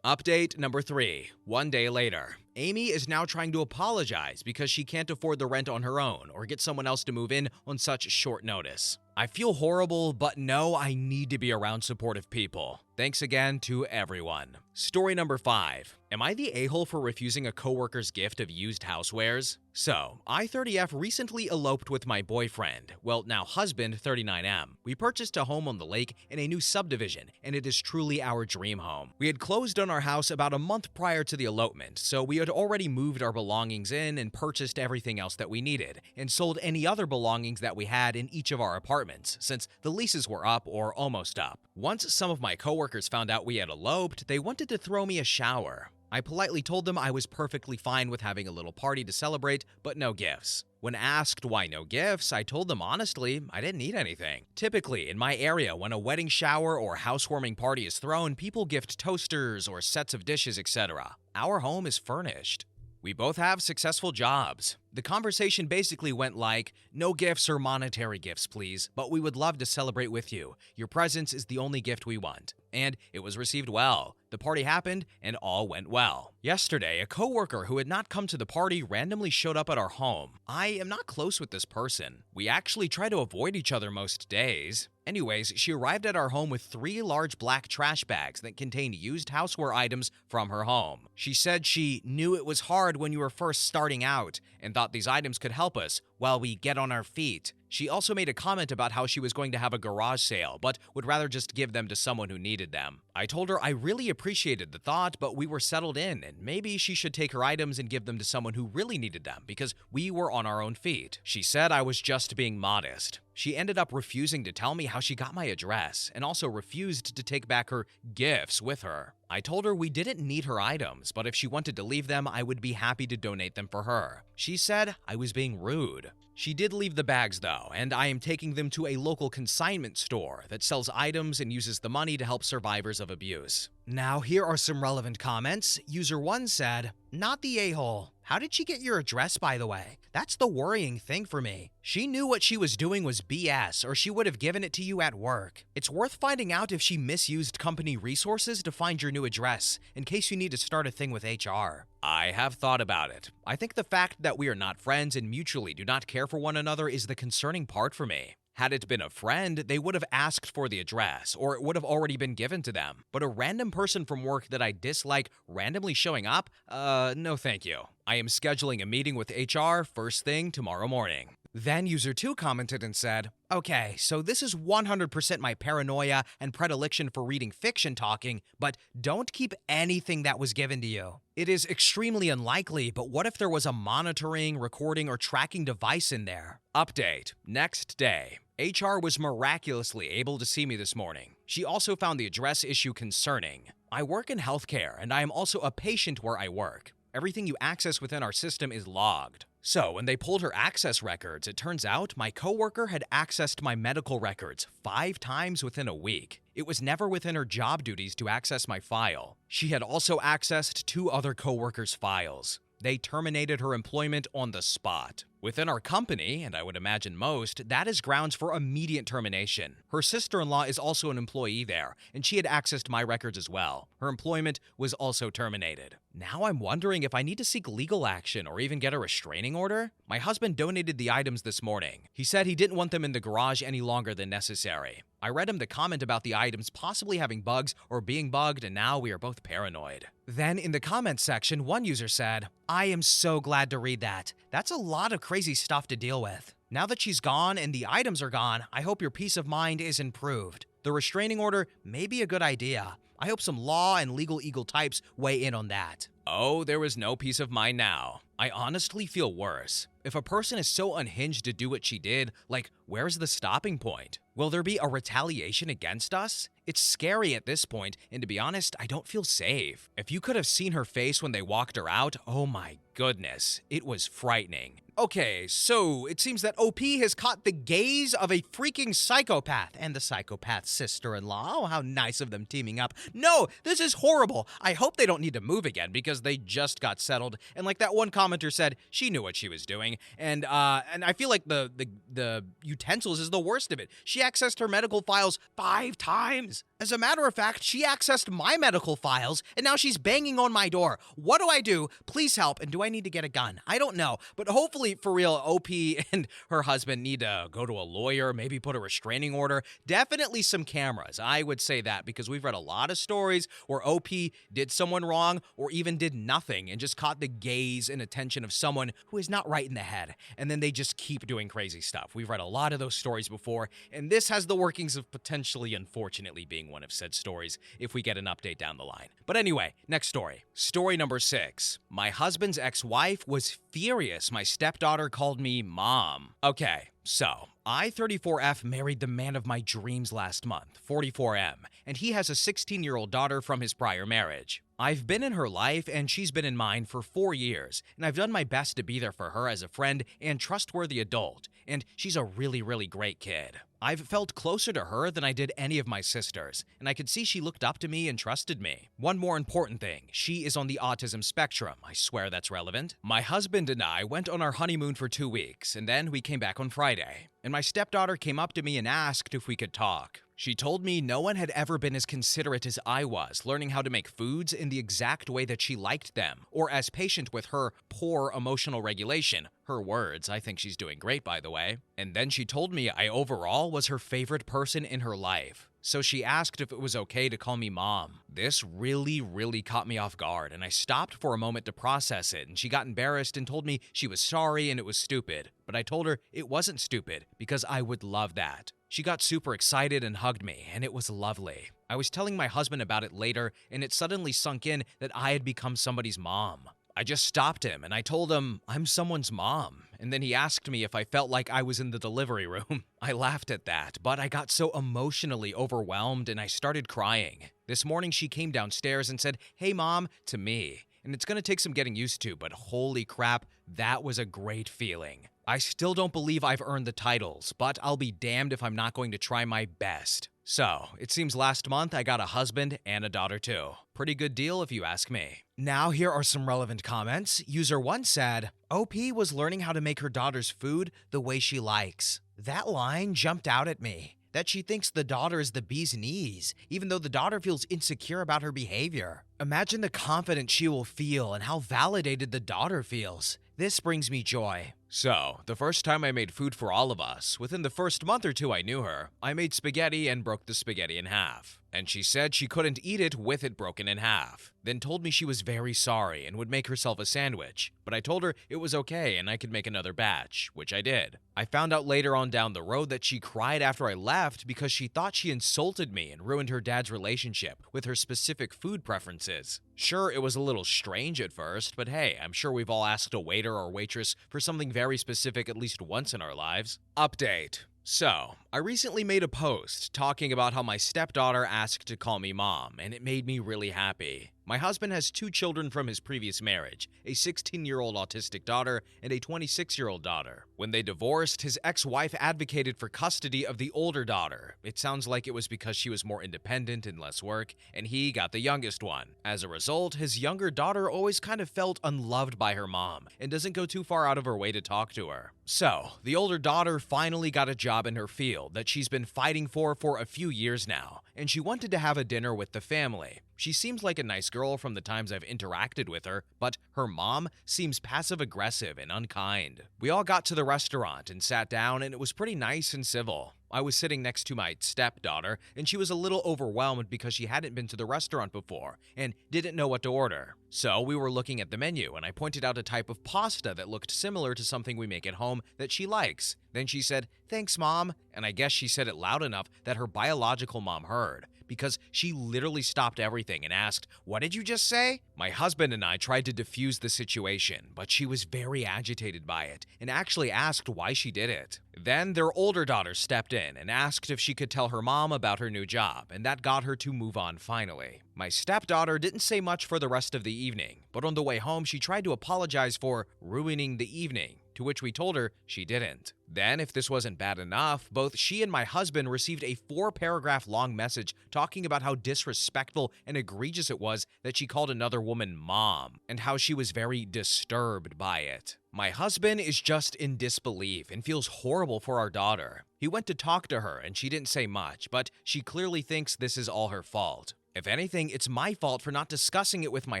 Update number 3. 1 day later. Amy is now trying to apologize because she can't afford the rent on her own or get someone else to move in on such short notice. I feel horrible, but know I need to be around supportive people. Thanks again to everyone. Story number 5. Am I the a-hole for refusing a coworker's gift of used housewares? So, I-30F recently eloped with my boyfriend, well, now husband, 39M. We purchased a home on the lake in a new subdivision, and it is truly our dream home. We had closed on our house about a month prior to the elopement, so we had already moved our belongings in and purchased everything else that we needed, and sold any other belongings that we had in each of our apartments, since the leases were up or almost up. Once some of my coworkers found out we had eloped, they wanted to throw me a shower. I politely told them I was perfectly fine with having a little party to celebrate, but no gifts. When asked why no gifts, I told them honestly, I didn't need anything. Typically, in my area, when a wedding shower or housewarming party is thrown, people gift toasters or sets of dishes, etc. Our home is furnished. We both have successful jobs. The conversation basically went like, no gifts or monetary gifts, please, but we would love to celebrate with you. Your presence is the only gift we want. And it was received well. The party happened, and all went well. Yesterday, a coworker who had not come to the party randomly showed up at our home. I am not close with this person. We actually try to avoid each other most days. Anyways, she arrived at our home with 3 large black trash bags that contained used houseware items from her home. She said she knew it was hard when you were first starting out and thought these items could help us while we get on our feet. She also made a comment about how she was going to have a garage sale, but would rather just give them to someone who needed them. I told her I really appreciated the thought, but we were settled in, and maybe she should take her items and give them to someone who really needed them, because we were on our own feet. She said I was just being modest. She ended up refusing to tell me how she got my address, and also refused to take back her gifts with her. I told her we didn't need her items, but if she wanted to leave them, I would be happy to donate them for her. She said I was being rude. She did leave the bags though, and I am taking them to a local consignment store that sells items and uses the money to help survivors of abuse. Now here are some relevant comments. User 1 said, not the a-hole. How did she get your address, by the way? That's the worrying thing for me. She knew what she was doing was BS, or she would have given it to you at work. It's worth finding out if she misused company resources to find your new address, in case you need to start a thing with HR. I have thought about it. I think the fact that we are not friends and mutually do not care for one another is the concerning part for me. Had it been a friend, they would have asked for the address, or it would have already been given to them. But a random person from work that I dislike randomly showing up? No thank you. I am scheduling a meeting with HR first thing tomorrow morning. Then user 2 commented and said, okay, so this is 100% my paranoia and predilection for reading fiction talking, but don't keep anything that was given to you. It is extremely unlikely, but what if there was a monitoring, recording, or tracking device in there? Update. Next day. HR was miraculously able to see me this morning. She also found the address issue concerning. I work in healthcare, and I am also a patient where I work. Everything you access within our system is logged. So when they pulled her access records, it turns out my coworker had accessed my medical records 5 times within a week. It was never within her job duties to access my file. She had also accessed 2 other coworkers' files. They terminated her employment on the spot. Within our company, and I would imagine most, that is grounds for immediate termination. Her sister-in-law is also an employee there, and she had accessed my records as well. Her employment was also terminated. Now I'm wondering if I need to seek legal action or even get a restraining order? My husband donated the items this morning. He said he didn't want them in the garage any longer than necessary. I read him the comment about the items possibly having bugs or being bugged, and now we are both paranoid. Then in the comments section, one user said, "I am so glad to read that. That's a lot of crazy stuff to deal with. Now that she's gone and the items are gone, I hope your peace of mind is improved. The restraining order may be a good idea. I hope some law and legal eagle types weigh in on that." Oh, there was no peace of mind now. I honestly feel worse. If a person is so unhinged to do what she did, like, where's the stopping point? Will there be a retaliation against us? It's scary at this point, and to be honest, I don't feel safe. If you could have seen her face when they walked her out, oh my goodness, it was frightening. Okay, so it seems that OP has caught the gaze of a freaking psychopath and the psychopath's sister-in-law. Oh, how nice of them teaming up. No, this is horrible. I hope they don't need to move again because they just got settled. And like that one commenter said, she knew what she was doing. And I feel like the utensils is the worst of it. She accessed her medical files 5 times. As a matter of fact, she accessed my medical files, and now she's banging on my door. What do I do? Please help. And do I need to get a gun? I don't know. But hopefully, for real, OP and her husband need to go to a lawyer, maybe put a restraining order. Definitely some cameras. I would say that because we've read a lot of stories where OP did someone wrong or even did nothing and just caught the gaze and attention of someone who is not right in the head. And then they just keep doing crazy stuff. We've read a lot of those stories before, and this has the workings of potentially, unfortunately, being one of said stories if we get an update down the line. But anyway, next story. Story number 6. My husband's ex-wife was furious my stepdaughter called me mom. Okay, so I, 34F, married the man of my dreams last month, 44M, and he has a 16-year-old daughter from his prior marriage. I've been in her life and she's been in mine for 4 years, and I've done my best to be there for her as a friend and trustworthy adult, and she's a really, really great kid. I've felt closer to her than I did any of my sisters, and I could see she looked up to me and trusted me. One more important thing, she is on the autism spectrum. I swear that's relevant. My husband and I went on our honeymoon for 2 weeks, and then we came back on Friday, and my stepdaughter came up to me and asked if we could talk. She told me no one had ever been as considerate as I was, learning how to make foods in the exact way that she liked them, or as patient with her poor emotional regulation. Her words. I think she's doing great, by the way. And then she told me I overall was her favorite person in her life. So she asked if it was okay to call me mom. This really, really caught me off guard, and I stopped for a moment to process it, and she got embarrassed and told me she was sorry and it was stupid. But I told her it wasn't stupid, because I would love that. She got super excited and hugged me, and it was lovely. I was telling my husband about it later, and it suddenly sunk in that I had become somebody's mom. I just stopped him, and I told him, I'm someone's mom. And then he asked me if I felt like I was in the delivery room. I laughed at that, but I got so emotionally overwhelmed and I started crying. This morning she came downstairs and said, "Hey mom," to me. And it's gonna take some getting used to, but holy crap, that was a great feeling. I still don't believe I've earned the titles, but I'll be damned if I'm not going to try my best. So, it seems last month I got a husband and a daughter too. Pretty good deal if you ask me. Now here are some relevant comments. User 1 said, OP was learning how to make her daughter's food the way she likes. That line jumped out at me. That she thinks the daughter is the bee's knees, even though the daughter feels insecure about her behavior. Imagine the confidence she will feel and how validated the daughter feels. This brings me joy. So, the first time I made food for all of us, within the first month or two I knew her, I made spaghetti and broke the spaghetti in half. And she said she couldn't eat it with it broken in half. Then told me she was very sorry and would make herself a sandwich. But I told her it was okay and I could make another batch, which I did. I found out later on down the road that she cried after I left because she thought she insulted me and ruined her dad's relationship with her specific food preferences. Sure, it was a little strange at first, but hey, I'm sure we've all asked a waiter or waitress for something very specific at least once in our lives. Update. So, I recently made a post talking about how my stepdaughter asked to call me mom, and it made me really happy. My husband has 2 children from his previous marriage, a 16-year-old autistic daughter and a 26-year-old daughter. When they divorced, his ex-wife advocated for custody of the older daughter. It sounds like it was because she was more independent and less work, and he got the youngest one. As a result, his younger daughter always kind of felt unloved by her mom and doesn't go too far out of her way to talk to her. So, the older daughter finally got a job in her field that she's been fighting for a few years now, and she wanted to have a dinner with the family. She seems like a nice girl from the times I've interacted with her, but her mom seems passive-aggressive and unkind. We all got to the restaurant and sat down, and it was pretty nice and civil. I was sitting next to my stepdaughter, and she was a little overwhelmed because she hadn't been to the restaurant before and didn't know what to order. So we were looking at the menu, and I pointed out a type of pasta that looked similar to something we make at home that she likes. Then she said, "Thanks, Mom," and I guess she said it loud enough that her biological mom heard, because she literally stopped everything and asked, "What did you just say?" My husband and I tried to defuse the situation, but she was very agitated by it and actually asked why she did it. Then their older daughter stepped in and asked if she could tell her mom about her new job, and that got her to move on finally. My stepdaughter didn't say much for the rest of the evening, but on the way home she tried to apologize for ruining the evening, to which we told her she didn't. Then, if this wasn't bad enough, both she and my husband received a 4-paragraph long message talking about how disrespectful and egregious it was that she called another woman mom, and how she was very disturbed by it. My husband is just in disbelief and feels horrible for our daughter. He went to talk to her and she didn't say much, but she clearly thinks this is all her fault. If anything, it's my fault for not discussing it with my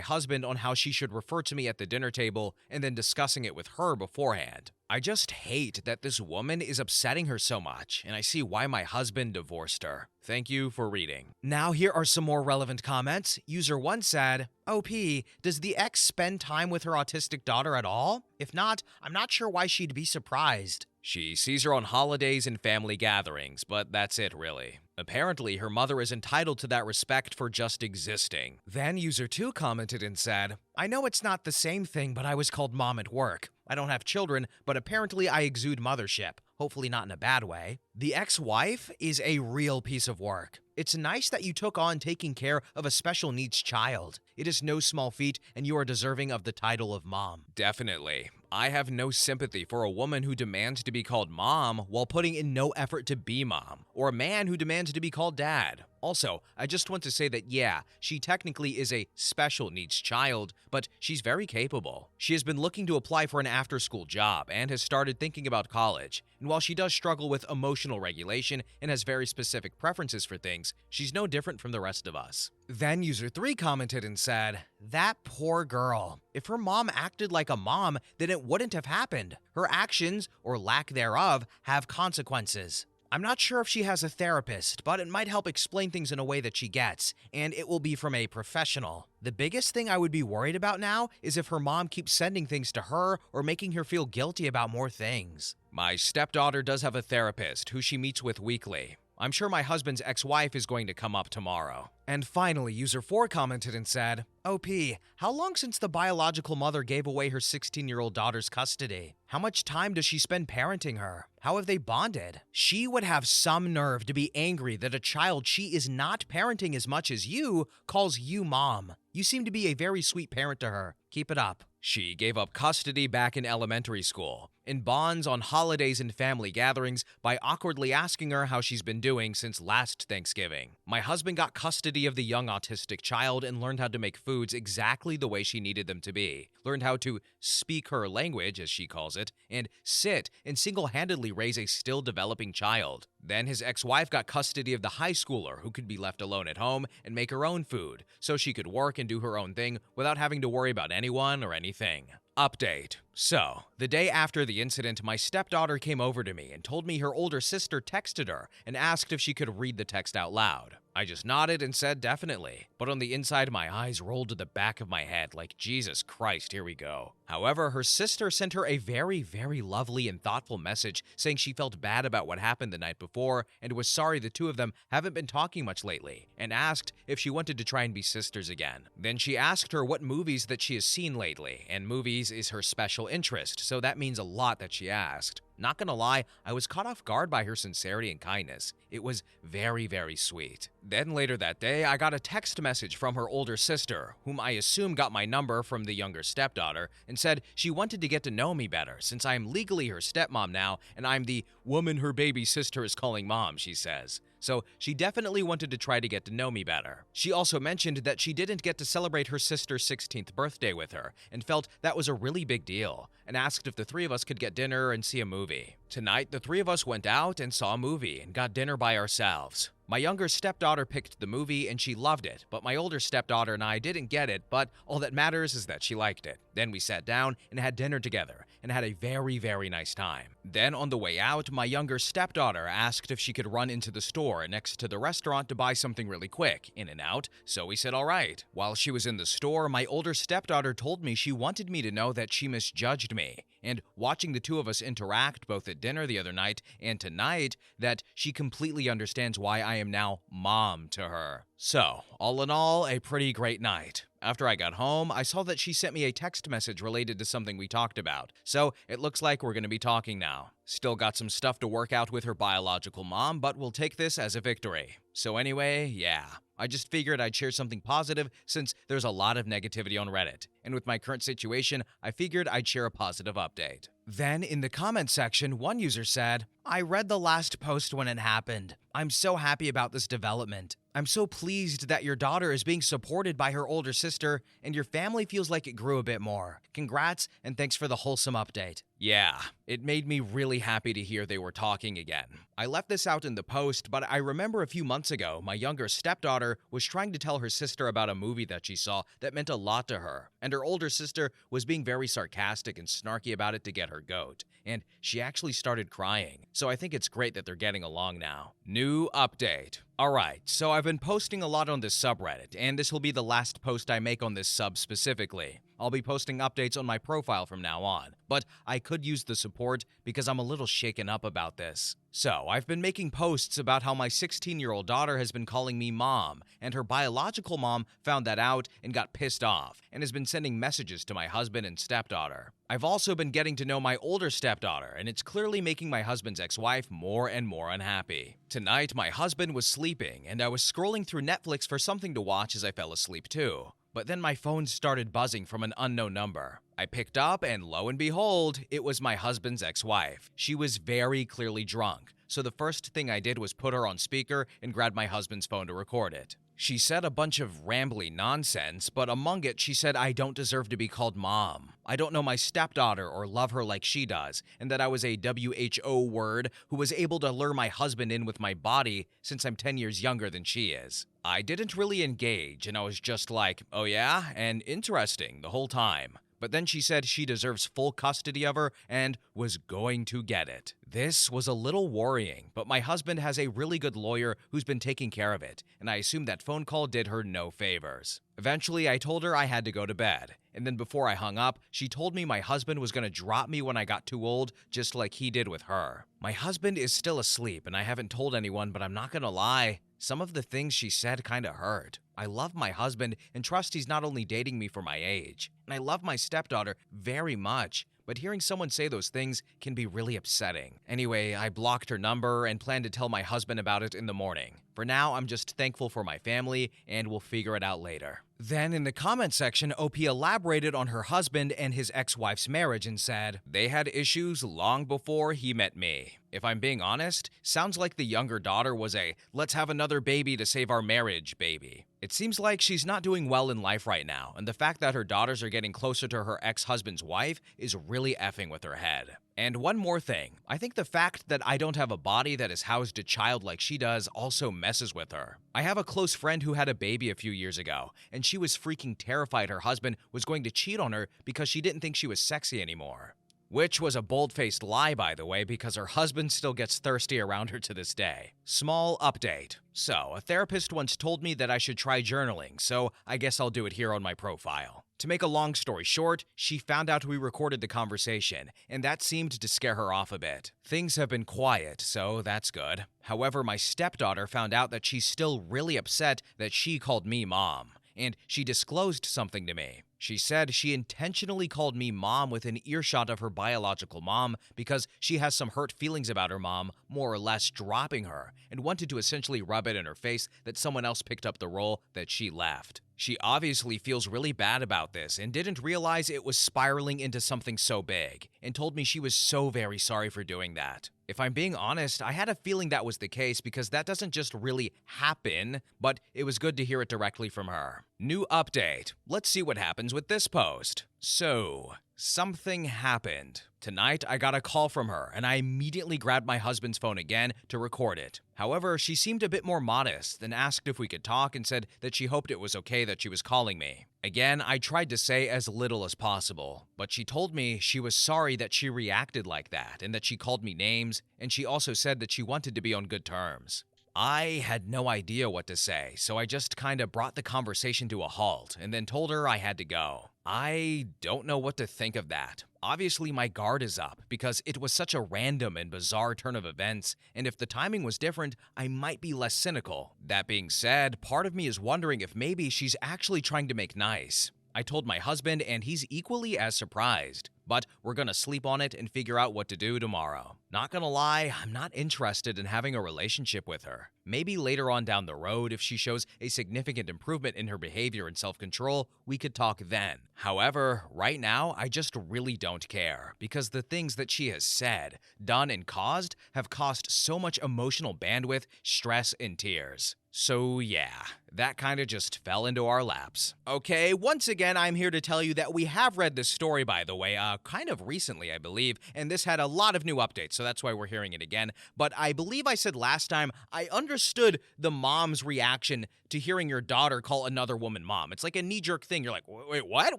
husband on how she should refer to me at the dinner table and then discussing it with her beforehand. I just hate that this woman is upsetting her so much, and I see why my husband divorced her. Thank you for reading. Now here are some more relevant comments. User 1 said, "OP, does the ex spend time with her autistic daughter at all? If not, I'm not sure why she'd be surprised. She sees her on holidays and family gatherings, but that's it really. Apparently, her mother is entitled to that respect for just existing." Then user 2 commented and said, "I know it's not the same thing, but I was called mom at work. I don't have children, but apparently I exude mothership. Hopefully not in a bad way. The ex-wife is a real piece of work. It's nice that you took on taking care of a special needs child. It is no small feat, and you are deserving of the title of mom." Definitely. I have no sympathy for a woman who demands to be called mom while putting in no effort to be mom, or a man who demands to be called dad. Also, I just want to say that yeah, she technically is a special needs child, but she's very capable. She has been looking to apply for an after-school job and has started thinking about college. And while she does struggle with emotional regulation and has very specific preferences for things, she's no different from the rest of us. Then user 3 commented and said, "That poor girl. If her mom acted like a mom, then it wouldn't have happened. Her actions, or lack thereof, have consequences. I'm not sure if she has a therapist, but it might help explain things in a way that she gets, and it will be from a professional. The biggest thing I would be worried about now is if her mom keeps sending things to her or making her feel guilty about more things." My stepdaughter does have a therapist who she meets with weekly. I'm sure my husband's ex-wife is going to come up tomorrow. And finally, user 4 commented and said, "OP, how long since the biological mother gave away her 16-year-old daughter's custody? How much time does she spend parenting her? How have they bonded? She would have some nerve to be angry that a child she is not parenting as much as you calls you mom. You seem to be a very sweet parent to her. Keep it up." She gave up custody back in elementary school and bonds on holidays and family gatherings by awkwardly asking her how she's been doing since last Thanksgiving. My husband got custody of the young autistic child and learned how to make foods exactly the way she needed them to be, learned how to speak her language, as she calls it, and sit and single-handedly raise a still developing child. Then his ex-wife got custody of the high schooler who could be left alone at home and make her own food, so she could work and do her own thing without having to worry about anyone or anything. Update. So, the day after the incident, my stepdaughter came over to me and told me her older sister texted her and asked if she could read the text out loud. I just nodded and said definitely, but on the inside my eyes rolled to the back of my head like, Jesus Christ, here we go. However, her sister sent her a very, very lovely and thoughtful message saying she felt bad about what happened the night before and was sorry the two of them haven't been talking much lately, and asked if she wanted to try and be sisters again. Then she asked her what movies that she has seen lately, and movies is her special interest, so that means a lot that she asked. Not gonna lie, I was caught off guard by her sincerity and kindness. It was very, very sweet. Then later that day, I got a text message from her older sister, whom I assume got my number from the younger stepdaughter, and said she wanted to get to know me better since I am legally her stepmom now and I'm the woman her baby sister is calling mom, she says. So she definitely wanted to try to get to know me better. She also mentioned that she didn't get to celebrate her sister's 16th birthday with her and felt that was a really big deal. and asked if the three of us could get dinner and see a movie. Tonight, the three of us went out and saw a movie and got dinner by ourselves. My younger stepdaughter picked the movie and she loved it, but my older stepdaughter and I didn't get it, but all that matters is that she liked it. Then we sat down and had dinner together and had a very nice time. Then on the way out, my younger stepdaughter asked if she could run into the store next to the restaurant to buy something really quick, in and out, so we said all right. While she was in the store, my older stepdaughter told me she wanted me to know that she misjudged me, and watching the two of us interact both at dinner the other night and tonight, that she completely understands why I am now mom to her. So, all in all, a pretty great night. After I got home, I saw that she sent me a text message related to something we talked about, so it looks like we're going to be talking now. Still got some stuff to work out with her biological mom, but we'll take this as a victory. So anyway, yeah, I just figured I'd share something positive since there's a lot of negativity on Reddit. And with my current situation, I figured I'd share a positive update. Then, in the comment section, one user said, "I read the last post when it happened. I'm so happy about this development. I'm so pleased that your daughter is being supported by her older sister, and your family feels like it grew a bit more. Congrats, and thanks for the wholesome update." Yeah, it made me really happy to hear they were talking again. I left this out in the post, but I remember a few months ago, my younger stepdaughter was trying to tell her sister about a movie that she saw that meant a lot to her, and her older sister was being very sarcastic and snarky about it to get her goat, and she actually started crying. So I think it's great that they're getting along now. New update. Alright, so I've been posting a lot on this subreddit, and this will be the last post I make on this sub specifically. I'll be posting updates on my profile from now on, but I could use the support because I'm a little shaken up about this. So, I've been making posts about how my 16-year-old daughter has been calling me mom, and her biological mom found that out and got pissed off, and has been sending messages to my husband and stepdaughter. I've also been getting to know my older stepdaughter, and it's clearly making my husband's ex-wife more and more unhappy. Tonight, my husband was sleeping, and I was scrolling through Netflix for something to watch as I fell asleep too. But then my phone started buzzing from an unknown number. I picked up, and lo and behold, it was my husband's ex-wife. She was very clearly drunk, so the first thing I did was put her on speaker and grab my husband's phone to record it. She said a bunch of rambly nonsense, but among it she said I don't deserve to be called mom. I don't know my stepdaughter or love her like she does, and that I was a WHO word who was able to lure my husband in with my body since I'm 10 years younger than she is. I didn't really engage, and I was just like, oh yeah, and interesting the whole time. But then she said she deserves full custody of her and was going to get it. This was a little worrying, but my husband has a really good lawyer who's been taking care of it, and I assume that phone call did her no favors. Eventually, I told her I had to go to bed, and then before I hung up, she told me my husband was going to drop me when I got too old, just like he did with her. My husband is still asleep, and I haven't told anyone, but I'm not gonna lie, some of the things she said kinda hurt. I love my husband and trust he's not only dating me for my age, and I love my stepdaughter very much, but hearing someone say those things can be really upsetting. Anyway, I blocked her number and plan to tell my husband about it in the morning. For now, I'm just thankful for my family, and we'll figure it out later. Then in the comment section, OP elaborated on her husband and his ex-wife's marriage and said, "They had issues long before he met me. If I'm being honest, sounds like the younger daughter was a let's have another baby to save our marriage baby. It seems like she's not doing well in life right now, and the fact that her daughters are getting closer to her ex-husband's wife is really effing with her head. And one more thing, I think the fact that I don't have a body that has housed a child like she does also messes with her. I have a close friend who had a baby a few years ago, and she was freaking terrified her husband was going to cheat on her because she didn't think she was sexy anymore. Which was a bold-faced lie, by the way, because her husband still gets thirsty around her to this day. Small update. So, a therapist once told me that I should try journaling, so I guess I'll do it here on my profile. To make a long story short, she found out we recorded the conversation, and that seemed to scare her off a bit. Things have been quiet, so that's good. However, my stepdaughter found out that she's still really upset that she called me mom, and she disclosed something to me. She said she intentionally called me mom within earshot of her biological mom because she has some hurt feelings about her mom, more or less dropping her, and wanted to essentially rub it in her face that someone else picked up the role that she left. She obviously feels really bad about this and didn't realize it was spiraling into something so big, and told me she was so very sorry for doing that. If I'm being honest, I had a feeling that was the case because that doesn't just really happen, but it was good to hear it directly from her. New update. Let's see what happens with this post. So, something happened. Tonight, I got a call from her, and I immediately grabbed my husband's phone again to record it. However, she seemed a bit more modest and asked if we could talk and said that she hoped it was okay that she was calling me. Again, I tried to say as little as possible, but she told me she was sorry that she reacted like that and that she called me names, and she also said that she wanted to be on good terms. I had no idea what to say, so I just kinda brought the conversation to a halt and then told her I had to go. I don't know what to think of that. Obviously, my guard is up because it was such a random and bizarre turn of events, and if the timing was different, I might be less cynical. That being said, part of me is wondering if maybe she's actually trying to make nice. I told my husband, and he's equally as surprised. But we're gonna sleep on it and figure out what to do tomorrow. Not gonna lie, I'm not interested in having a relationship with her. Maybe later on down the road, if she shows a significant improvement in her behavior and self-control, we could talk then. However, right now, I just really don't care, because the things that she has said, done, and caused have cost so much emotional bandwidth, stress, and tears. So yeah, that kinda just fell into our laps. Okay, once again, I'm here to tell you that we have read this story, by the way, kind of recently, I believe, and this had a lot of new updates, so that's why we're hearing it again. But I believe I said last time I understood the mom's reaction to hearing your daughter call another woman mom. It's like a knee-jerk thing. You're like, wait, what?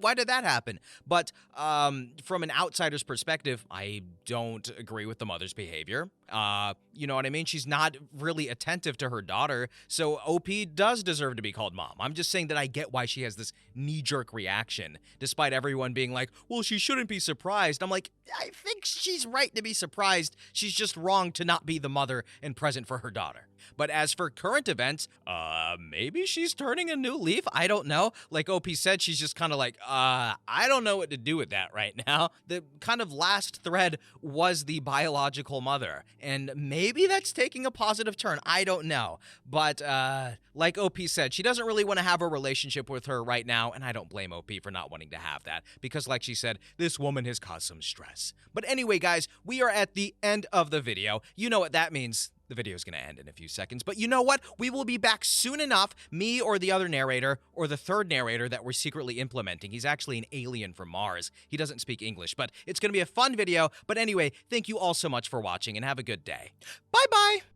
Why did that happen? But from an outsider's perspective, I don't agree with the mother's behavior. You know what I mean? She's not really attentive to her daughter, so OP does deserve to be called mom. I'm just saying that I get why she has this knee-jerk reaction, despite everyone being like, well, she shouldn't be surprised. I'm like, I think she's right to be surprised. She's just wrong to not be the mother and present for her daughter. But as for current events, maybe she's turning a new leaf. I don't know. Like OP said, she's just kind of like, I don't know what to do with that right now. The kind of last thread was the biological mother, and maybe that's taking a positive turn. I don't know. But like OP said, she doesn't really want to have a relationship with her right now, and I don't blame OP for not wanting to have that, because like she said, this woman has caused some stress. But anyway, guys, we are at the end of the video. You know what that means. The video is going to end in a few seconds, but you know what? We will be back soon enough, me or the other narrator, or the third narrator that we're secretly implementing. He's actually an alien from Mars. He doesn't speak English, but it's going to be a fun video. But anyway, thank you all so much for watching, and have a good day. Bye-bye!